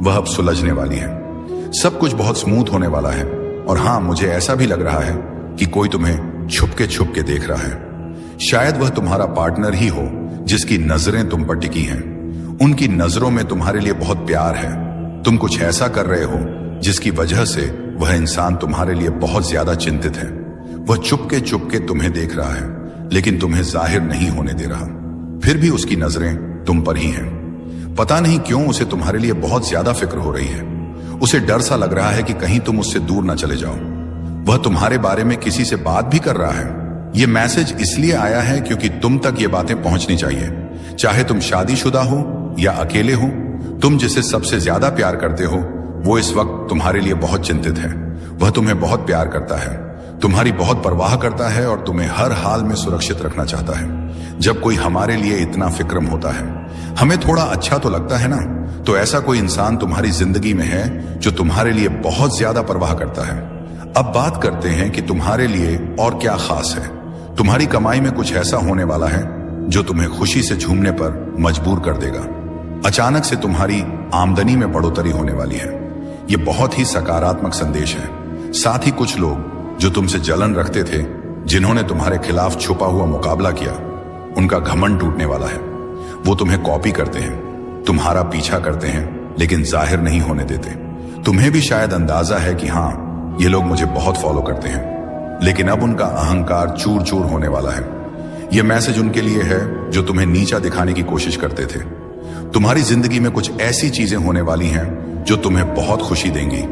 वह अब सुलझने वाली है। सब कुछ बहुत स्मूथ होने वाला है। और हां, मुझे ऐसा भी लग रहा है कि कोई तुम्हें छुपके छुपके देख रहा है। शायद वह तुम्हारा पार्टनर ही हो जिसकी नजरें तुम पर टिकी हैं। उनकी नजरों में तुम्हारे लिए बहुत प्यार है। तुम कुछ ऐसा कर रहे हो जिसकी वजह से वह इंसान तुम्हारे लिए बहुत ज्यादा चिंतित है। वह चुपके चुपके तुम्हें देख रहा है, लेकिन तुम्हें जाहिर नहीं होने दे रहा। फिर भी उसकी नजरें तुम पर ही हैं। पता नहीं क्यों उसे तुम्हारे लिए बहुत ज्यादा फिक्र हो रही है। उसे डर सा लग रहा है कि कहीं तुम उससे दूर ना चले जाओ। वह तुम्हारे बारे में किसी से बात भी कर रहा है। यह मैसेज इसलिए आया है क्योंकि तुम तक ये बातें पहुंचनी चाहिए। चाहे तुम शादीशुदा हो या अकेले हो, तुम जिसे सबसे ज्यादा प्यार करते हो, वो इस वक्त तुम्हारे लिए बहुत चिंतित है। वह तुम्हें बहुत प्यार करता है, तुम्हारी बहुत परवाह करता है, और तुम्हें हर हाल में सुरक्षित रखना चाहता है। जब कोई हमारे लिए इतना फिक्रम होता है, हमें थोड़ा अच्छा तो लगता है ना। तो ऐसा कोई इंसान तुम्हारी जिंदगी में है जो तुम्हारे लिए बहुत ज्यादा परवाह करता है। अब बात करते हैं कि तुम्हारे लिए और क्या खास है। तुम्हारी कमाई में कुछ ऐसा होने वाला है जो तुम्हें खुशी से झूमने पर मजबूर कर देगा। अचानक से तुम्हारी आमदनी में बढ़ोतरी होने वाली है। यह बहुत ही सकारात्मक संदेश है। साथ ही कुछ लोग जो तुमसे जलन रखते थे, जिन्होंने तुम्हारे खिलाफ छुपा हुआ मुकाबला किया, उनका घमंड टूटने वाला है। वो तुम्हें कॉपी करते हैं, तुम्हारा पीछा करते हैं, लेकिन जाहिर नहीं होने देते। तुम्हें भी शायद अंदाजा है कि हां, ये लोग मुझे बहुत फॉलो करते हैं, लेकिन अब उनका अहंकार चूर चूर होने वाला है। यह मैसेज उनके लिए है जो तुम्हें नीचा दिखाने की कोशिश करते थे। तुम्हारी जिंदगी में कुछ ऐसी चीजें होने वाली हैं जो तुम्हें बहुत खुशी देंगी।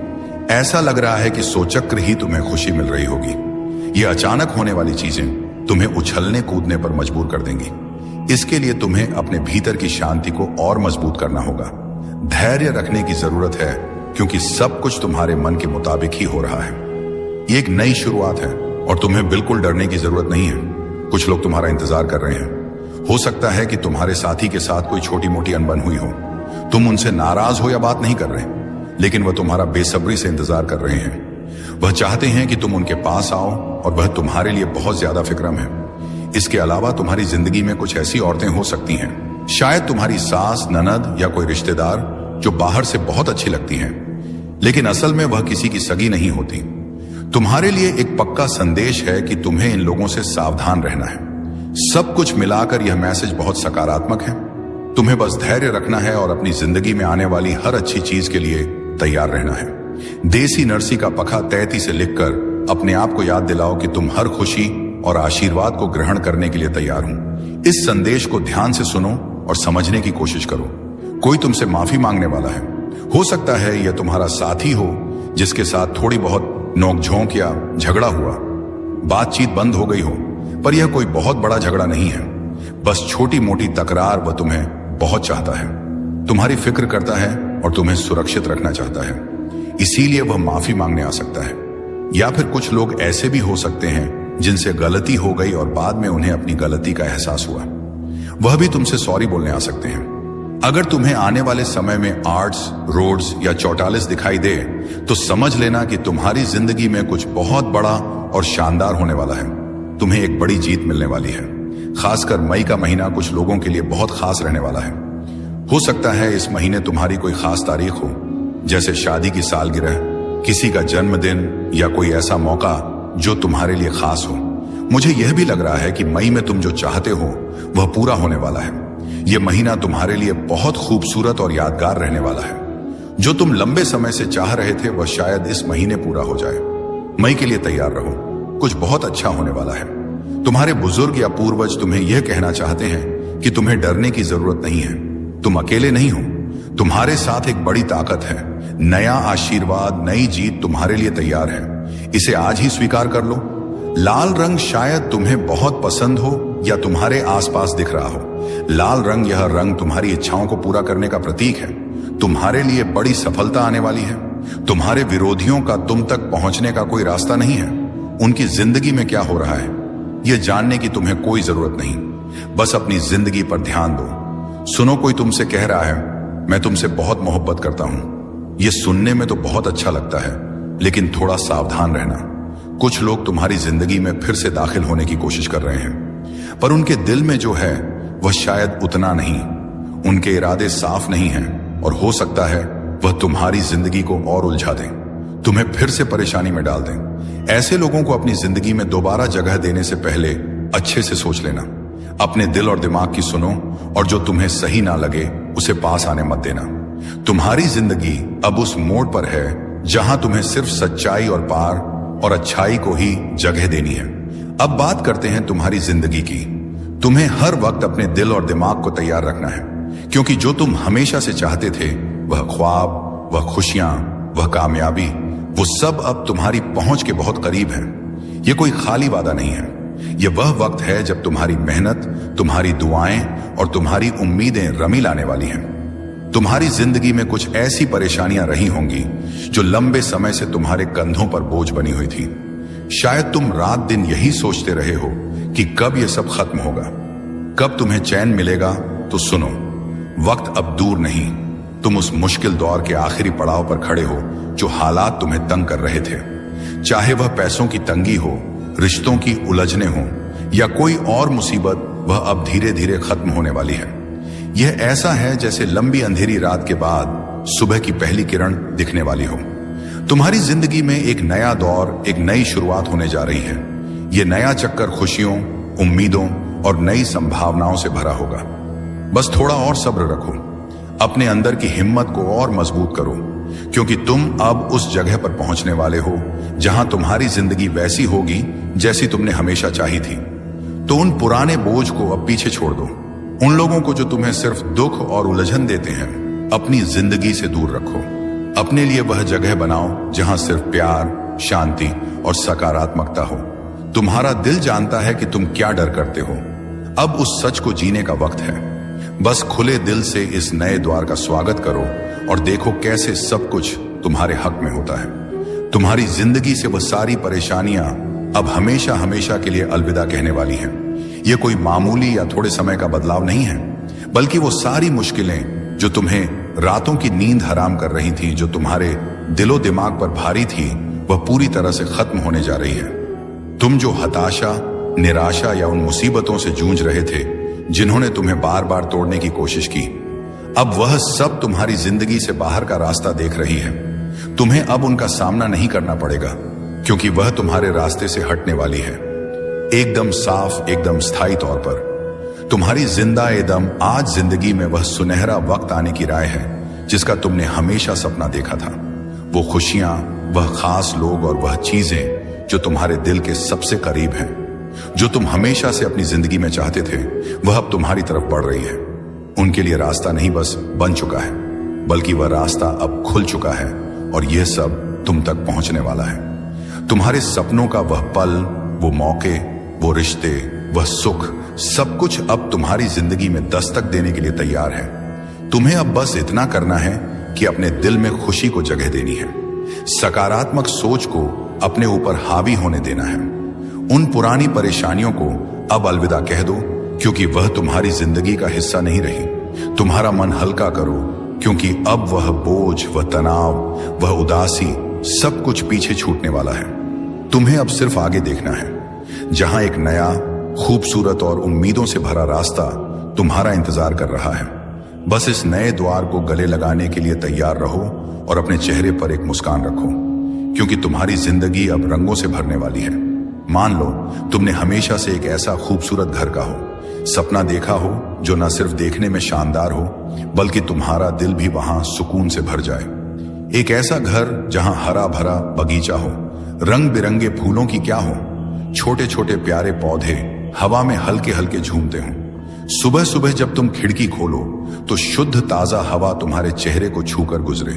ऐसा लग रहा है कि सोचक्र ही तुम्हें खुशी मिल रही होगी। ये अचानक होने वाली चीजें तुम्हें उछलने कूदने पर मजबूर कर देंगी। इसके लिए तुम्हें अपने भीतर की शांति को और मजबूत करना होगा। धैर्य रखने की जरूरत है, क्योंकि सब कुछ तुम्हारे मन के मुताबिक ही हो रहा है। ये एक नई शुरुआत है और तुम्हें बिल्कुल डरने की जरूरत नहीं है। कुछ लोग तुम्हारा इंतजार कर रहे हैं। हो सकता है कि तुम्हारे साथी के साथ कोई छोटी मोटी अनबन हुई हो। तुम उनसे नाराज हो या बात नहीं कर रहे, लेकिन वह तुम्हारा बेसब्री से इंतजार कर रहे हैं। वह चाहते हैं कि तुम उनके पास आओ, और वह तुम्हारे लिए बहुत ज्यादा फिक्रम है। इसके अलावा तुम्हारी जिंदगी में कुछ ऐसी औरतें हो सकती हैं, शायद तुम्हारी सास, ननद या कोई रिश्तेदार, जो बाहर से बहुत अच्छी लगती हैं, लेकिन असल में वह किसी की सगी नहीं होती। तुम्हारे लिए एक पक्का संदेश है कि तुम्हें इन लोगों से सावधान रहना है। सब कुछ मिलाकर यह मैसेज बहुत सकारात्मक है। तुम्हें बस धैर्य रखना है और अपनी जिंदगी में आने वाली हर अच्छी चीज के लिए तैयार रहना है। देसी नरसी का पखा तैती से लिखकर अपने आप को याद दिलाओ कि तुम हर खुशी और आशीर्वाद को ग्रहण करने के लिए तैयार हो। इस संदेश को ध्यान से सुनो और समझने की कोशिश करो। कोई तुमसे माफी मांगने वाला है। हो सकता है यह तुम्हारा साथी हो जिसके साथ थोड़ी बहुत नोकझोंक या झगड़ा हुआ, बातचीत बंद हो गई हो, पर यह कोई बहुत बड़ा झगड़ा नहीं है, बस छोटी मोटी तकरार। वह तुम्हें बहुत चाहता है, तुम्हारी फिक्र करता है और तुम्हें सुरक्षित रखना चाहता है, इसीलिए वह माफी मांगने आ सकता है। या फिर कुछ लोग ऐसे भी हो सकते हैं जिनसे गलती हो गई और बाद में उन्हें अपनी गलती का एहसास हुआ, वह भी तुमसे सॉरी बोलने आ सकते हैं। अगर तुम्हें आने वाले समय में आर्ट्स, रोड्स या 44 दिखाई दे तो समझ लेना कि तुम्हारी जिंदगी में कुछ बहुत बड़ा और शानदार होने वाला है। तुम्हें एक बड़ी जीत मिलने वाली है। खासकर मई का महीना कुछ लोगों के लिए बहुत खास रहने वाला है। हो सकता है इस महीने तुम्हारी कोई खास तारीख हो, जैसे शादी की सालगिरह, किसी का जन्मदिन या कोई ऐसा मौका जो तुम्हारे लिए खास हो। मुझे यह भी लग रहा है कि मई में तुम जो चाहते हो वह पूरा होने वाला है। यह महीना तुम्हारे लिए बहुत खूबसूरत और यादगार रहने वाला है। जो तुम लंबे समय से चाह रहे थे वह शायद इस महीने पूरा हो जाए। मई के लिए तैयार रहो, कुछ बहुत अच्छा होने वाला है। तुम्हारे बुजुर्ग या पूर्वज तुम्हें यह कहना चाहते हैं कि तुम्हें डरने की जरूरत नहीं है, तुम अकेले नहीं हो, तुम्हारे साथ एक बड़ी ताकत है। नया आशीर्वाद, नई जीत तुम्हारे लिए तैयार है। इसे आज ही स्वीकार कर लो। लाल रंग शायद तुम्हें बहुत पसंद हो या तुम्हारे आसपास दिख रहा हो। लाल रंग, यह रंग तुम्हारी इच्छाओं को पूरा करने का प्रतीक है। तुम्हारे लिए बड़ी सफलता आने वाली है। तुम्हारे विरोधियों का तुम तक पहुंचने का कोई रास्ता नहीं है। उनकी जिंदगी में क्या हो रहा है यह जानने की तुम्हें कोई जरूरत नहीं, बस अपनी जिंदगी पर ध्यान दो। सुनो, कोई तुमसे कह रहा है मैं तुमसे बहुत मोहब्बत करता हूं। यह सुनने में तो बहुत अच्छा लगता है, लेकिन थोड़ा सावधान रहना। कुछ लोग तुम्हारी जिंदगी में फिर से दाखिल होने की कोशिश कर रहे हैं, पर उनके दिल में जो है वह शायद उतना नहीं। उनके इरादे साफ नहीं हैं और हो सकता है वह तुम्हारी जिंदगी को और उलझा दें, तुम्हें फिर से परेशानी में डाल दें। ऐसे लोगों को अपनी जिंदगी में दोबारा जगह देने से पहले अच्छे से सोच लेना। अपने दिल और दिमाग की सुनो और जो तुम्हें सही ना लगे उसे पास आने मत देना। तुम्हारी जिंदगी अब उस मोड़ पर है जहां तुम्हें सिर्फ सच्चाई और पार और अच्छाई को ही जगह देनी है। अब बात करते हैं तुम्हारी जिंदगी की। तुम्हें हर वक्त अपने दिल और दिमाग को तैयार रखना है, क्योंकि जो तुम हमेशा से चाहते थे, वह ख्वाब, वह खुशियां, वह कामयाबी, वो सब अब तुम्हारी पहुंच के बहुत करीब है। ये कोई खाली वादा नहीं है, ये वह वक्त है जब तुम्हारी मेहनत, तुम्हारी दुआएं और तुम्हारी उम्मीदें रमी लाने वाली हैं। तुम्हारी जिंदगी में कुछ ऐसी परेशानियां रही होंगी जो लंबे समय से तुम्हारे कंधों पर बोझ बनी हुई थी। शायद तुम रात दिन यही सोचते रहे हो कि कब यह सब खत्म होगा, कब तुम्हें चैन मिलेगा। तो सुनो, वक्त अब दूर नहीं। तुम उस मुश्किल दौर के आखिरी पड़ाव पर खड़े हो जो हालात तुम्हें तंग कर रहे थे। चाहे वह पैसों की तंगी हो, रिश्तों की उलझने हो या कोई और मुसीबत, वह अब धीरे धीरे खत्म होने वाली है। यह ऐसा है जैसे लंबी अंधेरी रात के बाद सुबह की पहली किरण दिखने वाली हो। तुम्हारी जिंदगी में एक नया दौर, एक नई शुरुआत होने जा रही है। यह नया चक्कर खुशियों, उम्मीदों और नई संभावनाओं से भरा होगा। बस थोड़ा और सब्र रखो, अपने अंदर की हिम्मत को और मजबूत करो, क्योंकि तुम अब उस जगह पर पहुंचने वाले हो जहां तुम्हारी जिंदगी वैसी होगी जैसी तुमने हमेशा चाही थी। तो उन पुराने बोझ को अब पीछे छोड़ दो। उन लोगों को जो तुम्हें सिर्फ दुख और उलझन देते हैं, अपनी जिंदगी से दूर रखो। अपने लिए वह जगह बनाओ जहां सिर्फ प्यार, शांति और सकारात्मकता हो। तुम्हारा दिल जानता है कि तुम क्या डर करते हो। अब उस सच को जीने का वक्त है। बस खुले दिल से इस नए द्वार का स्वागत करो और देखो कैसे सब कुछ तुम्हारे हक में होता है। तुम्हारी जिंदगी से वह सारी परेशानियां अब हमेशा हमेशा के लिए अलविदा कहने वाली हैं। यह कोई मामूली या थोड़े समय का बदलाव नहीं है, बल्कि वो सारी मुश्किलें जो तुम्हें रातों की नींद हराम कर रही थी, जो तुम्हारे दिलो दिमाग पर भारी थी, वह पूरी तरह से खत्म होने जा रही है। तुम जो हताशा, निराशा या उन मुसीबतों से जूझ रहे थे जिन्होंने तुम्हें बार बार तोड़ने की कोशिश की, अब वह सब तुम्हारी जिंदगी से बाहर का रास्ता देख रही है। तुम्हें अब उनका सामना नहीं करना पड़ेगा, क्योंकि वह तुम्हारे रास्ते से हटने वाली है, एकदम साफ, एकदम स्थायी तौर पर। तुम्हारी जिंदा एकदम आज जिंदगी में वह सुनहरा वक्त आने की राय है जिसका तुमने हमेशा सपना देखा था। वो खुशियां, वह खास लोग और वह चीजें जो तुम्हारे दिल के सबसे करीब हैं, जो तुम हमेशा से अपनी जिंदगी में चाहते थे, वह अब तुम्हारी तरफ बढ़ रही है। उनके लिए रास्ता नहीं बस बन चुका है, बल्कि वह रास्ता अब खुल चुका है और यह सब तुम तक पहुंचने वाला है। तुम्हारे सपनों का वह पल, वो मौके, वो रिश्ते, वह सुख, सब कुछ अब तुम्हारी जिंदगी में दस्तक देने के लिए तैयार है। तुम्हें अब बस इतना करना है कि अपने दिल में खुशी को जगह देनी है, सकारात्मक सोच को अपने ऊपर हावी होने देना है। उन पुरानी परेशानियों को अब अलविदा कह दो, क्योंकि वह तुम्हारी जिंदगी का हिस्सा नहीं रही। तुम्हारा मन हल्का करो, क्योंकि अब वह बोझ, वह तनाव, वह उदासी, सब कुछ पीछे छूटने वाला है। तुम्हें अब सिर्फ आगे देखना है, जहां एक नया, खूबसूरत और उम्मीदों से भरा रास्ता तुम्हारा इंतजार कर रहा है। बस इस नए द्वार को गले लगाने के लिए तैयार रहो और अपने चेहरे पर एक मुस्कान रखो, क्योंकि तुम्हारी जिंदगी अब रंगों से भरने वाली है। मान लो तुमने हमेशा से एक ऐसा खूबसूरत घर का सपना देखा हो, जो न सिर्फ देखने में शानदार हो, बल्कि तुम्हारा दिल भी वहां सुकून से भर जाए। एक ऐसा घर जहां हरा भरा बगीचा हो, रंग बिरंगे फूलों की क्या हो, छोटे छोटे प्यारे पौधे हवा में हल्के हल्के झूमते हों। सुबह सुबह जब तुम खिड़की खोलो तो शुद्ध ताजा हवा तुम्हारे चेहरे को छूकर गुजरे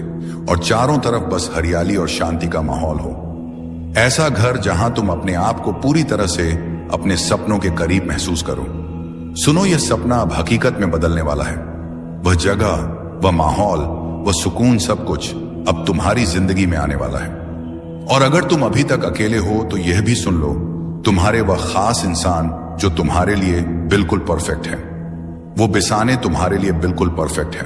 और चारों तरफ बस हरियाली और शांति का माहौल हो। ऐसा घर जहां तुम अपने आप को पूरी तरह से अपने सपनों के करीब महसूस करो। सुनो, यह सपना अब हकीकत में बदलने वाला है। वह जगह, वह माहौल, वह सुकून, सब कुछ अब तुम्हारी जिंदगी में आने वाला है। और अगर तुम अभी तक अकेले हो तो यह भी सुन लो, तुम्हारे वह खास इंसान जो तुम्हारे लिए बिल्कुल परफेक्ट है, वो बिसाने तुम्हारे लिए बिल्कुल परफेक्ट है,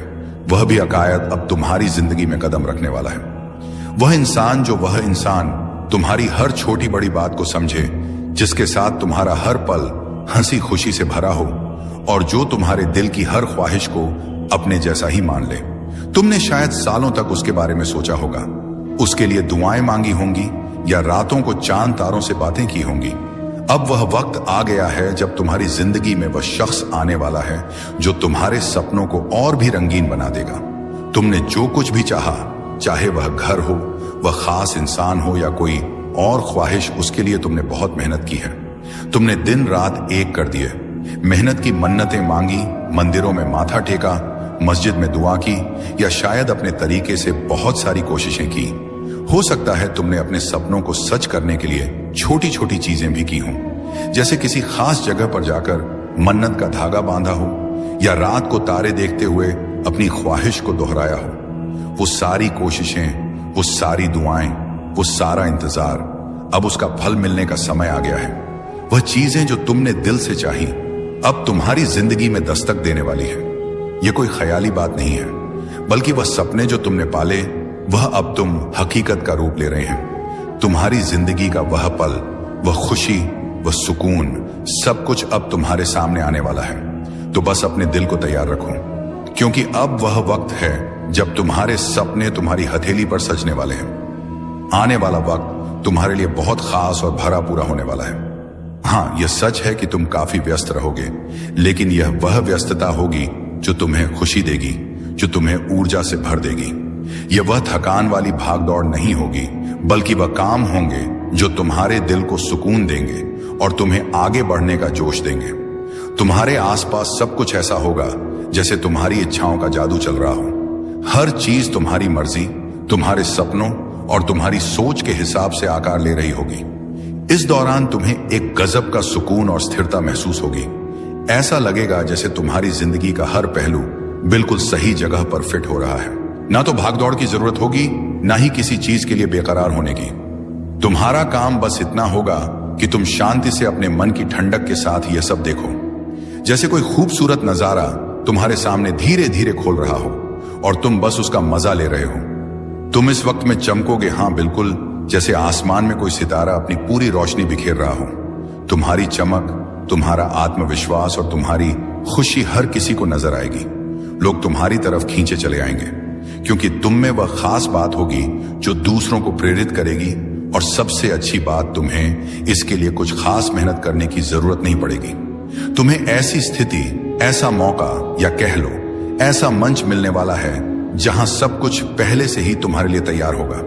वह भी अकायद अब तुम्हारी जिंदगी में कदम रखने वाला है। वह इंसान तुम्हारी हर छोटी बड़ी बात को समझे, जिसके साथ तुम्हारा हर पल हंसी खुशी से भरा हो और जो तुम्हारे दिल की हर ख्वाहिश को अपने जैसा ही मान ले। तुमने शायद सालों तक उसके बारे में सोचा होगा, उसके लिए दुआएं मांगी होंगी या रातों को चांद तारों से बातें की होंगी। अब वह वक्त आ गया है जब तुम्हारी जिंदगी में वह शख्स आने वाला है जो तुम्हारे सपनों को और भी रंगीन बना देगा। तुमने जो कुछ भी चाहा, चाहे वह घर हो, वह खास इंसान हो या कोई और ख्वाहिश, उसके लिए तुमने बहुत मेहनत की है। तुमने दिन रात एक कर दिए, मेहनत की मन्नतें मांगी, मंदिरों में माथा टेका, मस्जिद में दुआ की, या शायद अपने तरीके से बहुत सारी कोशिशें की। हो सकता है तुमने अपने सपनों को सच करने के लिए छोटी छोटी चीजें भी की हों, जैसे किसी खास जगह पर जाकर मन्नत का धागा बांधा हो या रात को तारे देखते हुए अपनी ख्वाहिश को दोहराया हो। वो सारी कोशिशें, वो सारी दुआएं, वो सारा इंतजार, अब उसका फल मिलने का समय आ गया है। वह चीजें जो तुमने दिल से चाही, अब तुम्हारी जिंदगी में दस्तक देने वाली है। यह कोई ख्याली बात नहीं है, बल्कि वह सपने जो तुमने पाले, वह अब तुम हकीकत का रूप ले रहे हैं। तुम्हारी जिंदगी का वह पल, वह खुशी, वह सुकून, सब कुछ अब तुम्हारे सामने आने वाला है। तो बस अपने दिल को तैयार रखो, क्योंकि अब वह वक्त है जब तुम्हारे सपने तुम्हारी हथेली पर सजने वाले हैं। आने वाला वक्त तुम्हारे लिए बहुत खास और भरा पूरा होने वाला है। हाँ, यह सच है कि तुम काफी व्यस्त रहोगे, लेकिन यह वह व्यस्तता होगी जो तुम्हें खुशी देगी, जो तुम्हें ऊर्जा से भर देगी। यह वह थकान वाली भागदौड़ नहीं होगी, बल्कि वह काम होंगे जो तुम्हारे दिल को सुकून देंगे और तुम्हें आगे बढ़ने का जोश देंगे। तुम्हारे आसपास सब कुछ ऐसा होगा जैसे तुम्हारी इच्छाओं का जादू चल रहा हो। हर चीज तुम्हारी मर्जी, तुम्हारे सपनों और तुम्हारी सोच के हिसाब से आकार ले रही होगी। इस दौरान तुम्हें एक गजब का सुकून और स्थिरता महसूस होगी। ऐसा लगेगा जैसे तुम्हारी जिंदगी का हर पहलू बिल्कुल सही जगह पर फिट हो रहा है। ना तो भागदौड़ की जरूरत होगी, ना ही किसी चीज के लिए बेकरार होने की। तुम्हारा काम बस इतना होगा कि तुम शांति से अपने मन की ठंडक के साथ यह सब देखो, जैसे कोई खूबसूरत नजारा तुम्हारे सामने धीरे धीरे खोल रहा हो और तुम बस उसका मजा ले रहे हो। तुम इस वक्त में चमकोगे, हाँ बिल्कुल, जैसे आसमान में कोई सितारा अपनी पूरी रोशनी बिखेर रहा हो। तुम्हारी चमक, तुम्हारा आत्मविश्वास और तुम्हारी खुशी हर किसी को नजर आएगी। लोग तुम्हारी तरफ खींचे चले आएंगे, क्योंकि तुम में वह खास बात होगी जो दूसरों को प्रेरित करेगी। और सबसे अच्छी बात, तुम्हें इसके लिए कुछ खास मेहनत करने की जरूरत नहीं पड़ेगी। तुम्हें ऐसी स्थिति, ऐसा मौका, या कह लो ऐसा मंच मिलने वाला है जहां सब कुछ पहले से ही तुम्हारे लिए तैयार होगा,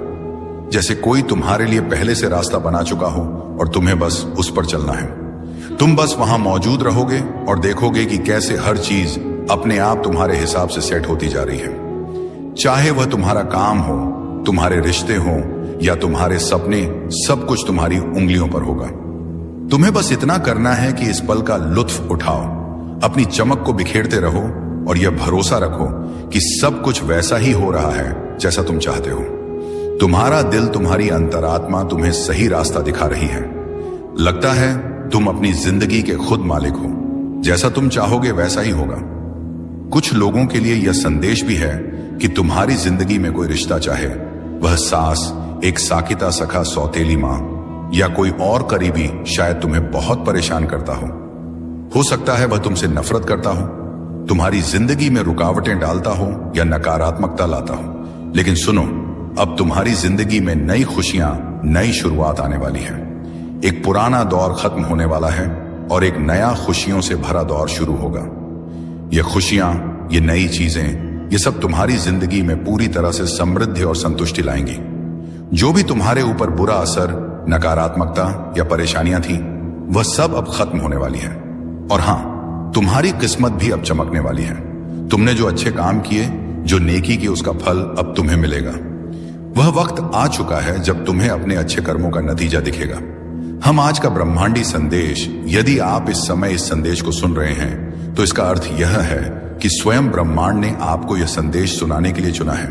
जैसे कोई तुम्हारे लिए पहले से रास्ता बना चुका हो और तुम्हें बस उस पर चलना है। तुम बस वहां मौजूद रहोगे और देखोगे कि कैसे हर चीज अपने आप तुम्हारे हिसाब से सेट होती जा रही है। चाहे वह तुम्हारा काम हो, तुम्हारे रिश्ते हो, या तुम्हारे सपने, सब कुछ तुम्हारी उंगलियों पर होगा। तुम्हें बस इतना करना है कि इस पल का लुत्फ उठाओ, अपनी चमक को बिखेरते रहो और यह भरोसा रखो कि सब कुछ वैसा ही हो रहा है जैसा तुम चाहते हो। तुम्हारा दिल, तुम्हारी अंतरात्मा तुम्हें सही रास्ता दिखा रही है। लगता है तुम अपनी जिंदगी के खुद मालिक हो, जैसा तुम चाहोगे वैसा ही होगा। कुछ लोगों के लिए यह संदेश भी है कि तुम्हारी जिंदगी में कोई रिश्ता, चाहे वह सास, एक साकिता, सखा, सौतेली मां या कोई और करीबी, शायद तुम्हें बहुत परेशान करता हो सकता है वह तुमसे नफरत करता हो, तुम्हारी जिंदगी में रुकावटें डालता हो या नकारात्मकता लाता हो। लेकिन सुनो, अब तुम्हारी जिंदगी में नई खुशियां, नई शुरुआत आने वाली है। एक पुराना दौर खत्म होने वाला है और एक नया खुशियों से भरा दौर शुरू होगा। ये खुशियां, ये नई चीजें, ये सब तुम्हारी जिंदगी में पूरी तरह से समृद्धि और संतुष्टि लाएंगी। जो भी तुम्हारे ऊपर बुरा असर, नकारात्मकता या परेशानियां थी, वह सब अब खत्म होने वाली है। और हां, तुम्हारी किस्मत भी अब चमकने वाली है। तुमने जो अच्छे काम किए, जो नेकी की, उसका फल अब तुम्हें मिलेगा। वह वक्त आ चुका है जब तुम्हें अपने अच्छे कर्मों का नतीजा दिखेगा। हम आज का ब्रह्मांडी संदेश, यदि आप इस समय इस संदेश को सुन रहे हैं तो इसका अर्थ यह है कि स्वयं ब्रह्मांड ने आपको यह संदेश सुनाने के लिए चुना है।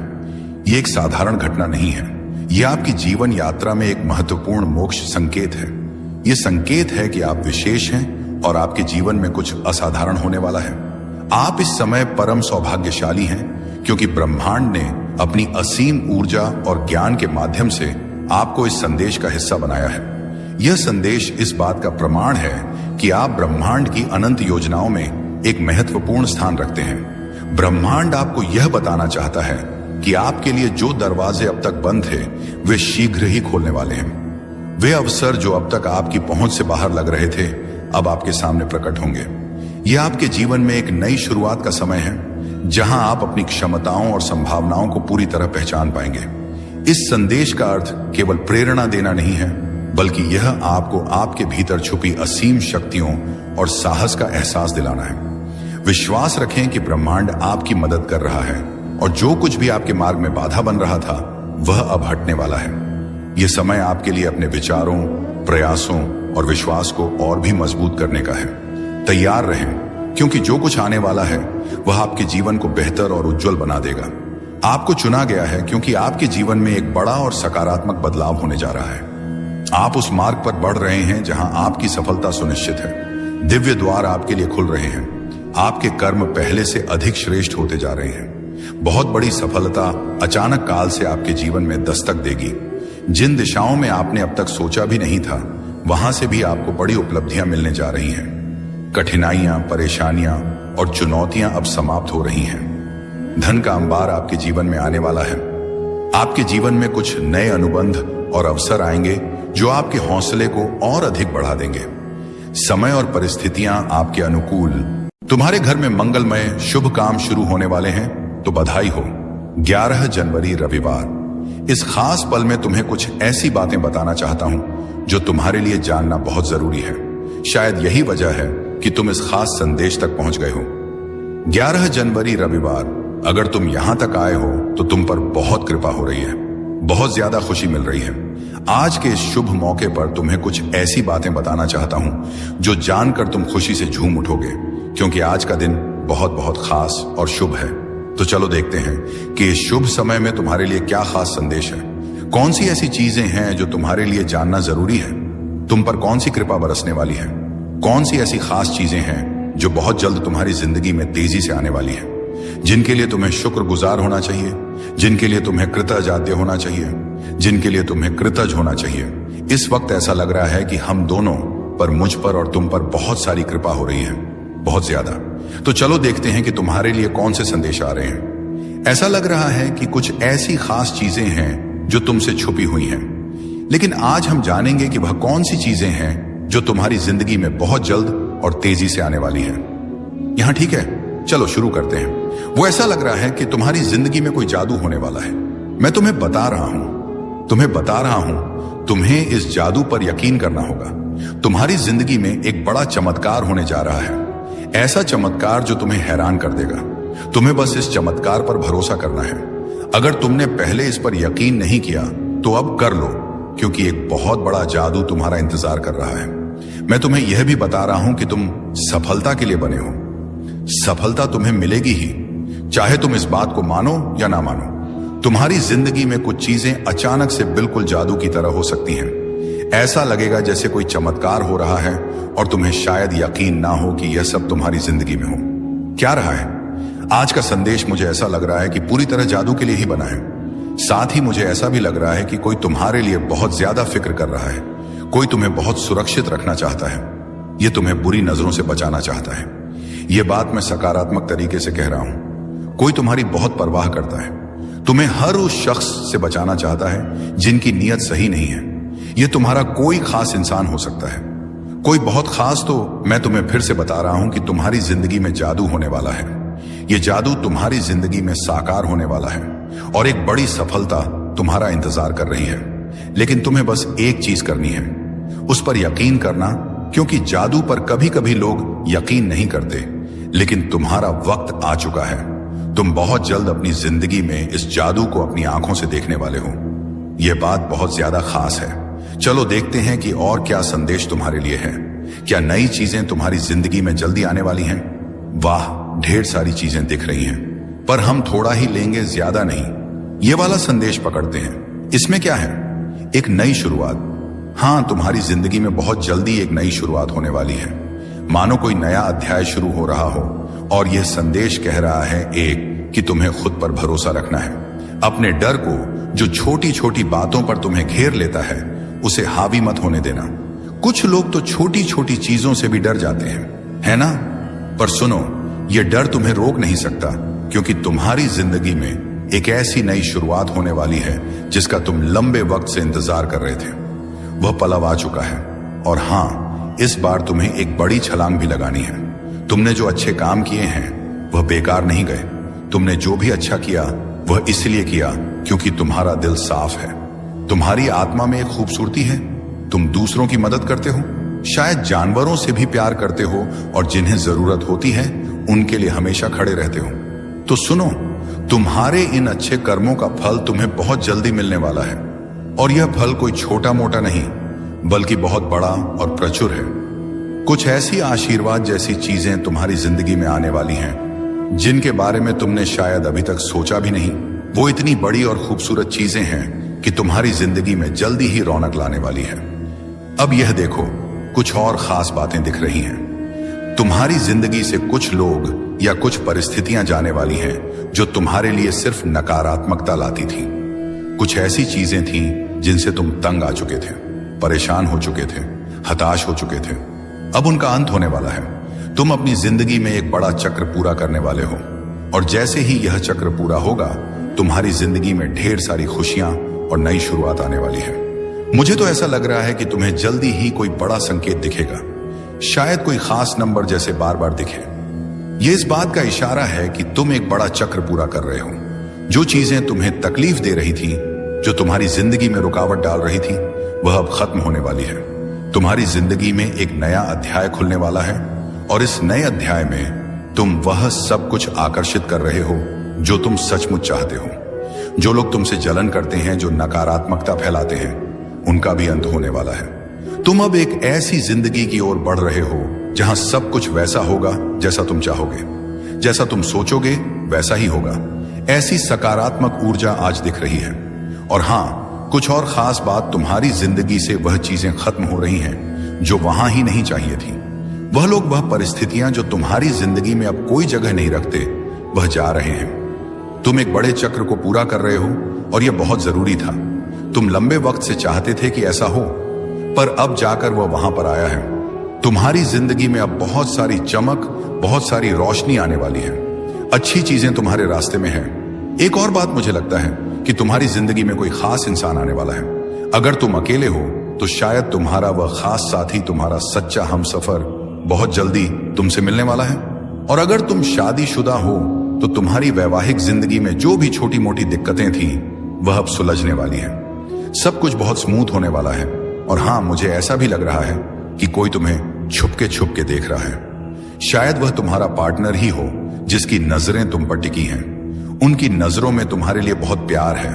यह एक साधारण घटना नहीं है, यह आपकी जीवन यात्रा में एक महत्वपूर्ण मोक्ष संकेत है। यह संकेत है कि आप विशेष हैं और आपके जीवन में कुछ असाधारण होने वाला है। आप इस समय परम सौभाग्यशाली हैं क्योंकि ब्रह्मांड ने अपनी असीम ऊर्जा और ज्ञान के माध्यम से आपको इस संदेश का हिस्सा बनाया है। यह संदेश इस बात का प्रमाण है कि आप ब्रह्मांड की अनंत योजनाओं में एक महत्वपूर्ण स्थान रखते हैं। ब्रह्मांड आपको यह बताना चाहता है कि आपके लिए जो दरवाजे अब तक बंद थे, वे शीघ्र ही खोलने वाले हैं। वे अवसर जो अब तक आपकी पहुंच से बाहर लग रहे थे, अब आपके सामने प्रकट होंगे। यह आपके जीवन में एक नई शुरुआत का समय है, जहां आप अपनी क्षमताओं और संभावनाओं को पूरी तरह पहचान पाएंगे। इस संदेश का अर्थ केवल प्रेरणा देना नहीं है, बल्कि यह आपको आपके भीतर छुपी असीम शक्तियों और साहस का एहसास दिलाना है। विश्वास रखें कि ब्रह्मांड आपकी मदद कर रहा है और जो कुछ भी आपके मार्ग में बाधा बन रहा था, वह अब हटने वाला है। यह समय आपके लिए अपने विचारों, प्रयासों और विश्वास को और भी मजबूत करने का है। तैयार रहें, क्योंकि जो कुछ आने वाला है वह आपके जीवन को बेहतर और उज्जवल बना देगा। आपको चुना गया है क्योंकि आपके जीवन में एक बड़ा और सकारात्मक बदलाव होने जा रहा है। आप उस मार्ग पर बढ़ रहे हैं जहां आपकी सफलता सुनिश्चित है। दिव्य द्वार आपके लिए खुल रहे हैं। आपके कर्म पहले से अधिक श्रेष्ठ होते जा रहे हैं। बहुत बड़ी सफलता अचानक काल से आपके जीवन में दस्तक देगी। जिन दिशाओं में आपने अब तक सोचा भी नहीं था, वहां से भी आपको बड़ी उपलब्धियां मिलने जा रही हैं। कठिनाइयां, परेशानियां और चुनौतियां अब समाप्त हो रही हैं। धन का अंबार आपके जीवन में आने वाला है। आपके जीवन में कुछ नए अनुबंध और अवसर आएंगे जो आपके हौसले को और अधिक बढ़ा देंगे। समय और परिस्थितियां आपके अनुकूल। तुम्हारे घर में मंगलमय शुभ काम शुरू होने वाले हैं, तो बधाई हो। 11 जनवरी रविवार। इस खास पल में तुम्हें कुछ ऐसी बातें बताना चाहता हूं जो तुम्हारे लिए जानना बहुत जरूरी है। शायद यही वजह है कि तुम इस खास संदेश तक पहुंच गए हो। 11 जनवरी रविवार, अगर तुम यहां तक आए हो तो तुम पर बहुत कृपा हो रही है, बहुत ज्यादा खुशी मिल रही है। आज के इस शुभ मौके पर तुम्हें कुछ ऐसी बातें बताना चाहता हूं जो जानकर तुम खुशी से झूम उठोगे, क्योंकि आज का दिन बहुत बहुत खास और शुभ है। तो चलो देखते हैं कि इस शुभ समय में तुम्हारे लिए क्या खास संदेश है। कौन सी ऐसी चीजें हैं जो तुम्हारे लिए जानना जरूरी है। तुम पर कौन सी कृपा बरसने वाली है। कौन सी ऐसी खास चीजें हैं जो बहुत जल्द तुम्हारी जिंदगी में तेजी से आने वाली है, जिनके लिए तुम्हें शुक्रगुजार होना चाहिए, जिनके लिए तुम्हें कृतज्ञ होना चाहिए, जिनके लिए तुम्हें कृतज्ञ होना चाहिए। इस वक्त ऐसा लग रहा है कि हम दोनों पर, मुझ पर और तुम पर बहुत सारी कृपा हो रही है, बहुत ज्यादा। तो चलो देखते हैं कि तुम्हारे लिए कौन से संदेश आ रहे हैं। ऐसा लग रहा है कि कुछ ऐसी खास चीजें हैं जो तुमसे छुपी हुई हैं, लेकिन आज हम जानेंगे कि वह कौन सी चीजें हैं जो तुम्हारी जिंदगी में बहुत जल्द और तेजी से आने वाली है। यहां ठीक है, चलो शुरू करते हैं। वो ऐसा लग रहा है कि तुम्हारी जिंदगी में कोई जादू होने वाला है। मैं तुम्हें बता रहा हूं, तुम्हें इस जादू पर यकीन करना होगा। तुम्हारी जिंदगी में एक बड़ा चमत्कार होने जा रहा है, ऐसा चमत्कार जो तुम्हें हैरान कर देगा। तुम्हें बस इस चमत्कार पर भरोसा करना है। अगर तुमने पहले इस पर यकीन नहीं किया तो अब कर लो, क्योंकि एक बहुत बड़ा जादू तुम्हारा इंतजार कर रहा है। मैं तुम्हें यह भी बता रहा हूं कि तुम सफलता के लिए बने हो। सफलता तुम्हें मिलेगी ही, चाहे तुम इस बात को मानो या ना मानो। तुम्हारी जिंदगी में कुछ चीजें अचानक से बिल्कुल जादू की तरह हो सकती हैं। ऐसा लगेगा जैसे कोई चमत्कार हो रहा है और तुम्हें शायद यकीन ना हो कि यह सब तुम्हारी जिंदगी में हो। क्या रहा है? आज का संदेश मुझे ऐसा लग रहा है कि पूरी तरह जादू के लिए ही बना है। साथ ही मुझे ऐसा भी लग रहा है कि कोई तुम्हारे लिए बहुत ज्यादा फिक्र कर रहा है। कोई तुम्हें बहुत सुरक्षित रखना चाहता है। यह तुम्हें बुरी नजरों से बचाना चाहता है। यह बात मैं सकारात्मक तरीके से कह रहा हूं। कोई तुम्हारी बहुत परवाह करता है। तुम्हें हर उस शख्स से बचाना चाहता है जिनकी नीयत सही नहीं है। यह तुम्हारा कोई खास इंसान हो सकता है, कोई बहुत खास। तो मैं तुम्हें फिर से बता रहा हूं कि तुम्हारी जिंदगी में जादू होने वाला है। यह जादू तुम्हारी जिंदगी में साकार होने वाला है और एक बड़ी सफलता तुम्हारा इंतजार कर रही है। लेकिन तुम्हें बस एक चीज करनी है, उस पर यकीन करना, क्योंकि जादू पर कभी कभी लोग यकीन नहीं करते। लेकिन तुम्हारा वक्त आ चुका है। तुम बहुत जल्द अपनी जिंदगी में इस जादू को अपनी आंखों से देखने वाले हो। यह बात बहुत ज्यादा खास है। चलो देखते हैं कि और क्या संदेश तुम्हारे लिए है। क्या नई चीजें तुम्हारी जिंदगी में जल्दी आने वाली हैं? वाह, ढेर सारी चीजें दिख रही हैं, पर हम थोड़ा ही लेंगे, ज्यादा नहीं। ये वाला संदेश पकड़ते हैं। इसमें क्या है? एक नई शुरुआत। हाँ, तुम्हारी जिंदगी में बहुत जल्दी एक नई शुरुआत होने वाली है। मानो कोई नया अध्याय शुरू हो रहा हो और यह संदेश कह रहा है एक, कि तुम्हें खुद पर भरोसा रखना है। अपने डर को, जो छोटी छोटी बातों पर तुम्हें घेर लेता है, उसे हावी मत होने देना। कुछ लोग तो छोटी छोटी चीजों से भी डर जाते हैं, है ना? पर सुनो, यह डर तुम्हें रोक नहीं सकता, क्योंकि तुम्हारी जिंदगी में एक ऐसी नई शुरुआत होने वाली है जिसका तुम लंबे वक्त से इंतजार कर रहे थे। वह पल अब आ चुका है। और हां, इस बार तुम्हें एक बड़ी छलांग भी लगानी है। तुमने जो अच्छे काम किए हैं वह बेकार नहीं गए। तुमने जो भी अच्छा किया वह इसलिए किया क्योंकि तुम्हारा दिल साफ है। तुम्हारी आत्मा में एक खूबसूरती है। तुम दूसरों की मदद करते हो, शायद जानवरों से भी प्यार करते हो, और जिन्हें जरूरत होती है उनके लिए हमेशा खड़े रहते हो। तो सुनो, तुम्हारे इन अच्छे कर्मों का फल तुम्हें बहुत जल्दी मिलने वाला है। और यह फल कोई छोटा मोटा नहीं, बल्कि बहुत बड़ा और प्रचुर है। कुछ ऐसी आशीर्वाद जैसी चीजें तुम्हारी जिंदगी में आने वाली हैं जिनके बारे में तुमने शायद अभी तक सोचा भी नहीं। वो इतनी बड़ी और खूबसूरत चीजें हैं कि तुम्हारी जिंदगी में जल्दी ही रौनक लाने वाली है। अब यह देखो, कुछ और खास बातें दिख रही हैं। तुम्हारी जिंदगी से कुछ लोग या कुछ परिस्थितियां जाने वाली हैं जो तुम्हारे लिए सिर्फ नकारात्मकता लाती थी। कुछ ऐसी चीजें थीं जिनसे तुम तंग आ चुके थे, परेशान हो चुके थे, हताश हो चुके थे। अब उनका अंत होने वाला है। तुम अपनी जिंदगी में एक बड़ा चक्र पूरा करने वाले हो, और जैसे ही यह चक्र पूरा होगा, तुम्हारी जिंदगी में ढेर सारी खुशियां और नई शुरुआत आने वाली है। मुझे तो ऐसा लग रहा है कि तुम्हें जल्दी ही कोई बड़ा संकेत दिखेगा, शायद कोई खास नंबर जैसे बार बार दिखे। यह इस बात का इशारा है कि तुम एक बड़ा चक्र पूरा कर रहे हो। जो चीजें तुम्हें तकलीफ दे रही थी, जो तुम्हारी जिंदगी में रुकावट डाल रही थी, वह अब खत्म होने वाली है। तुम्हारी जिंदगी में एक नया अध्याय खुलने वाला है, और इस नए अध्याय में तुम वह सब कुछ आकर्षित कर रहे हो जो तुम सचमुच चाहते हो। जो लोग तुमसे जलन करते हैं, जो नकारात्मकता फैलाते हैं, उनका भी अंत होने वाला है। तुम अब एक ऐसी जिंदगी की ओर बढ़ रहे हो जहां सब कुछ वैसा होगा जैसा तुम चाहोगे। जैसा तुम सोचोगे वैसा ही होगा। ऐसी सकारात्मक ऊर्जा आज दिख रही है। और हां, कुछ और खास बात, तुम्हारी जिंदगी से वह चीजें खत्म हो रही हैं जो वहां ही नहीं चाहिए थी। वह लोग, वह परिस्थितियां जो तुम्हारी जिंदगी में अब कोई जगह नहीं रखते, वह जा रहे हैं। तुम एक बड़े चक्र को पूरा कर रहे हो, और यह बहुत जरूरी था। तुम लंबे वक्त से चाहते थे कि ऐसा हो, पर अब जाकर वह वहां पर आया है। तुम्हारी जिंदगी में अब बहुत सारी चमक, बहुत सारी रोशनी आने वाली है। अच्छी चीजें तुम्हारे रास्ते में हैं। एक और बात मुझे लगता है कि तुम्हारी जिंदगी में कोई खास इंसान आने वाला है। अगर तुम अकेले हो तो शायद तुम्हारा वह खास साथी, तुम्हारा सच्चा हमसफर बहुत जल्दी तुमसे मिलने वाला है। और अगर तुम शादीशुदा हो तो तुम्हारी वैवाहिक जिंदगी में जो भी छोटी मोटी दिक्कतें थी, वह अब सुलझने वाली है। सब कुछ बहुत स्मूथ होने वाला है। और हां, मुझे ऐसा भी लग रहा है कि कोई तुम्हें छुप के देख रहा है। शायद वह तुम्हारा पार्टनर ही हो जिसकी नजरें तुम पर टिकी हैं। उनकी नजरों में तुम्हारे लिए बहुत प्यार है।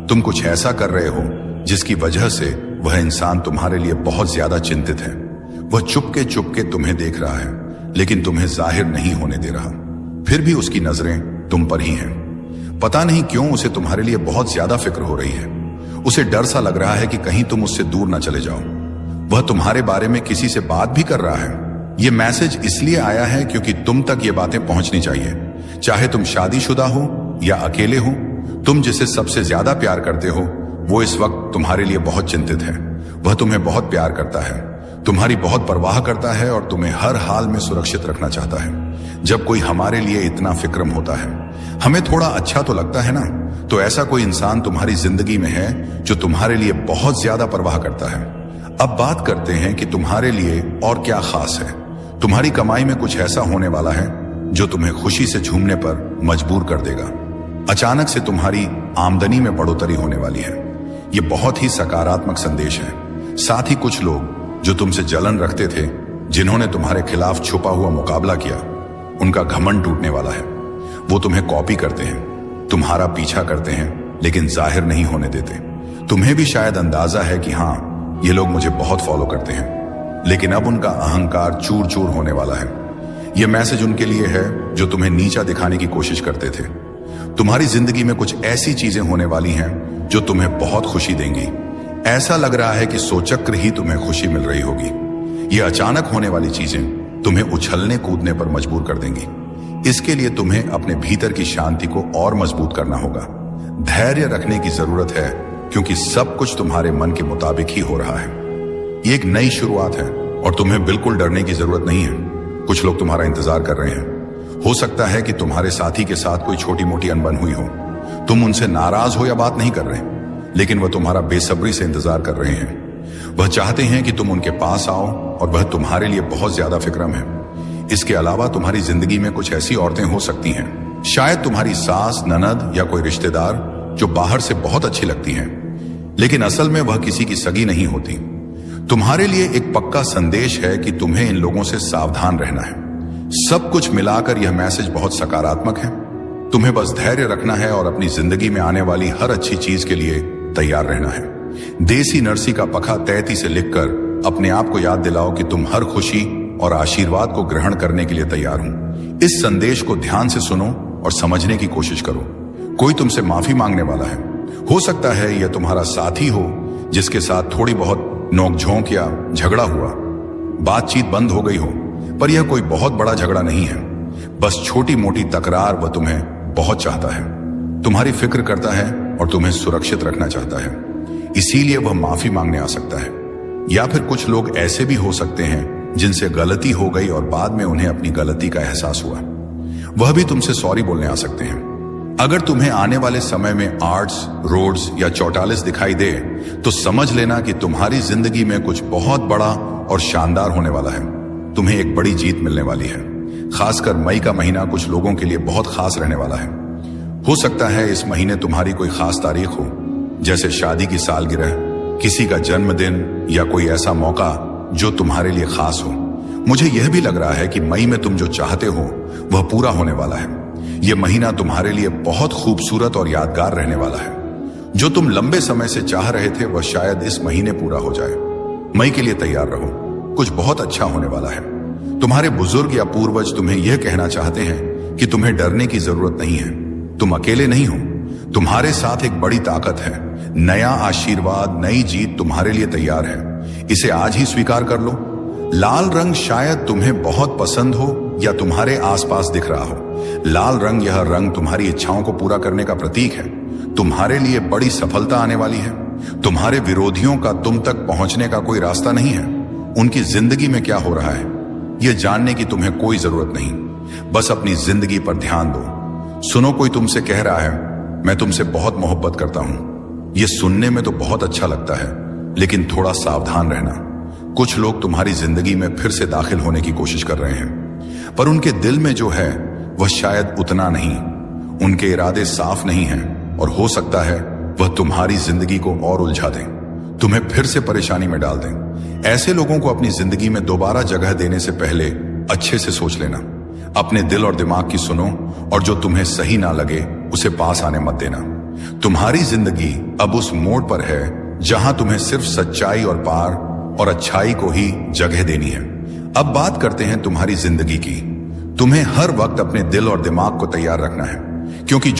तुम कुछ ऐसा कर रहे हो जिसकी वजह से वह इंसान तुम्हारे लिए बहुत ज्यादा चिंतित है। वह चुपके चुपके तुम्हें देख रहा है, लेकिन तुम्हें जाहिर नहीं होने दे रहा। फिर भी उसकी नजरें तुम पर ही हैं। पता नहीं क्यों उसे तुम्हारे लिए बहुत ज्यादा फिक्र हो रही है। उसे डर सा लग रहा है कि कहीं तुम उससे दूर ना चले जाओ। वह तुम्हारे बारे में किसी से बात भी कर रहा है। यह मैसेज इसलिए आया है क्योंकि तुम तक ये बातें पहुंचनी चाहिए। चाहे तुम शादीशुदा हो या अकेले हो, तुम जिसे सबसे ज्यादा प्यार करते हो वो इस वक्त तुम्हारे लिए बहुत चिंतित है। वह तुम्हें बहुत प्यार करता है, तुम्हारी बहुत परवाह करता है और तुम्हें हर हाल में सुरक्षित रखना चाहता है। जब कोई हमारे लिए इतना फिक्रम होता है, हमें थोड़ा अच्छा तो लगता है ना। तो ऐसा कोई इंसान तुम्हारी जिंदगी में है जो तुम्हारे लिए बहुत ज्यादा परवाह करता है। अब बात करते हैं कि तुम्हारे लिए और क्या खास है। तुम्हारी कमाई में कुछ ऐसा होने वाला है जो तुम्हें खुशी से झूमने पर मजबूर कर देगा। अचानक से तुम्हारी आमदनी में बढ़ोतरी होने वाली है। यह बहुत ही सकारात्मक संदेश है। साथ ही कुछ लोग जो तुमसे जलन रखते थे, जिन्होंने तुम्हारे खिलाफ छुपा हुआ मुकाबला किया, उनका घमंड टूटने वाला है। वो तुम्हें कॉपी करते हैं, तुम्हारा पीछा करते हैं, लेकिन जाहिर नहीं होने देते। तुम्हें भी शायद अंदाजा है कि हाँ, ये लोग मुझे बहुत फॉलो करते हैं, लेकिन अब उनका अहंकार चूर चूर होने वाला है। यह मैसेज उनके लिए है जो तुम्हें नीचा दिखाने की कोशिश करते थे। तुम्हारी जिंदगी में कुछ ऐसी चीजें होने वाली हैं जो तुम्हें बहुत खुशी देंगी। ऐसा लग रहा है कि सोचक्र ही तुम्हें खुशी मिल रही होगी। ये अचानक होने वाली चीजें तुम्हें उछलने कूदने पर मजबूर कर देंगी। इसके लिए तुम्हें अपने भीतर की शांति को और मजबूत करना होगा। धैर्य रखने की जरूरत है, क्योंकि सब कुछ तुम्हारे मन के मुताबिक ही हो रहा है। ये एक नई शुरुआत है और तुम्हें बिल्कुल डरने की जरूरत नहीं है। कुछ लोग तुम्हारा इंतजार कर रहे हैं। हो सकता है कि तुम्हारे साथी के साथ कोई छोटी मोटी अनबन हुई हो। तुम उनसे नाराज हो या बात नहीं कर रहे, लेकिन वह तुम्हारा बेसब्री से इंतजार कर रहे हैं। वह चाहते हैं कि तुम उनके पास आओ और वह तुम्हारे लिए बहुत ज्यादा फिक्रम है। इसके अलावा तुम्हारी जिंदगी में कुछ ऐसी औरतें हो सकती हैं, शायद तुम्हारी सास, ननद या कोई रिश्तेदार, जो बाहर से बहुत अच्छी लगती हैं, लेकिन असल में वह किसी की सगी नहीं होती। तुम्हारे लिए एक पक्का संदेश है कि तुम्हें इन लोगों से सावधान रहना है। सब कुछ मिलाकर यह मैसेज बहुत सकारात्मक है। तुम्हें बस धैर्य रखना है और अपनी जिंदगी में आने वाली हर अच्छी चीज के लिए तैयार रहना है। देसी नरसी का पखा तैती से लिखकर अपने आप को याद दिलाओ कि तुम हर खुशी और आशीर्वाद को ग्रहण करने के लिए तैयार हो। इस संदेश को ध्यान से सुनो और समझने की कोशिश करो। कोई तुमसे माफी मांगने वाला है। हो सकता है यह तुम्हारा साथी हो जिसके साथ थोड़ी बहुत नोकझोंक या झगड़ा हुआ, बातचीत बंद हो गई हो, पर यह कोई बहुत बड़ा झगड़ा नहीं है, बस छोटी मोटी तकरार। वह तुम्हें बहुत चाहता है, तुम्हारी फिक्र करता है और तुम्हें सुरक्षित रखना चाहता है, इसीलिए वह माफी मांगने आ सकता है। या फिर कुछ लोग ऐसे भी हो सकते हैं जिनसे गलती हो गई और बाद में उन्हें अपनी गलती का एहसास हुआ। वह भी तुमसे सॉरी बोलने आ सकते हैं। अगर तुम्हें आने वाले समय में आर्ट्स, रोड्स या चौटालिस दिखाई दे, तो समझ लेना कि तुम्हारी जिंदगी में कुछ बहुत बड़ा और शानदार होने वाला है। तुम्हें एक बड़ी जीत मिलने वाली है। खासकर मई का महीना कुछ लोगों के लिए बहुत खास रहने वाला है। हो सकता है इस महीने तुम्हारी कोई खास तारीख हो, जैसे शादी की सालगिरह, किसी का जन्मदिन या कोई ऐसा मौका जो तुम्हारे लिए खास हो। मुझे यह भी लग रहा है कि मई में तुम जो चाहते हो वह पूरा होने वाला है। यह महीना तुम्हारे लिए बहुत खूबसूरत और यादगार रहने वाला है। जो तुम लंबे समय से चाह रहे थे वह शायद इस महीने पूरा हो जाए। मई के लिए तैयार रहो, कुछ बहुत अच्छा होने वाला है। तुम्हारे बुजुर्ग या पूर्वज तुम्हें यह कहना चाहते हैं कि तुम्हें डरने की जरूरत नहीं है। तुम अकेले नहीं हो, तुम्हारे साथ एक बड़ी ताकत है। नया आशीर्वाद, नई जीत तुम्हारे लिए तैयार है। इसे आज ही स्वीकार कर लो। लाल रंग शायद तुम्हें बहुत पसंद हो या तुम्हारे आसपास दिख रहा हो। लाल रंग, यह रंग तुम्हारी इच्छाओं को पूरा करने का प्रतीक है। तुम्हारे लिए बड़ी सफलता आने वाली है। तुम्हारे विरोधियों का तुम तक पहुंचने का कोई रास्ता नहीं है। उनकी जिंदगी में क्या हो रहा है यह जानने की तुम्हें कोई जरूरत नहीं। बस अपनी जिंदगी पर ध्यान दो। सुनो, कोई तुमसे कह रहा है, मैं तुमसे बहुत मोहब्बत करता हूं। यह सुनने में तो बहुत अच्छा लगता है, लेकिन थोड़ा सावधान रहना। कुछ लोग तुम्हारी जिंदगी में फिर से दाखिल होने की कोशिश कर रहे हैं, पर उनके दिल में जो है वह शायद उतना नहीं। उनके इरादे साफ नहीं हैं और हो सकता है वह तुम्हारी जिंदगी को और उलझा दें, तुम्हें फिर से परेशानी में डाल दें। ऐसे लोगों को अपनी जिंदगी में दोबारा जगह देने से पहले अच्छे से सोच लेना। अपने दिल और दिमाग की सुनो और जो तुम्हें सही ना लगे उसे पास आने मत देना। तुम्हारी जिंदगी अब उस मोड़ पर है जहां तुम्हें सिर्फ सच्चाई और पार और अच्छाई को ही जगह देनी है। अब बात करते हैं तुम्हारी जिंदगी की। तुम्हें हर वक्त अपने दिल और दिमाग को तैयार रखना है, क्योंकि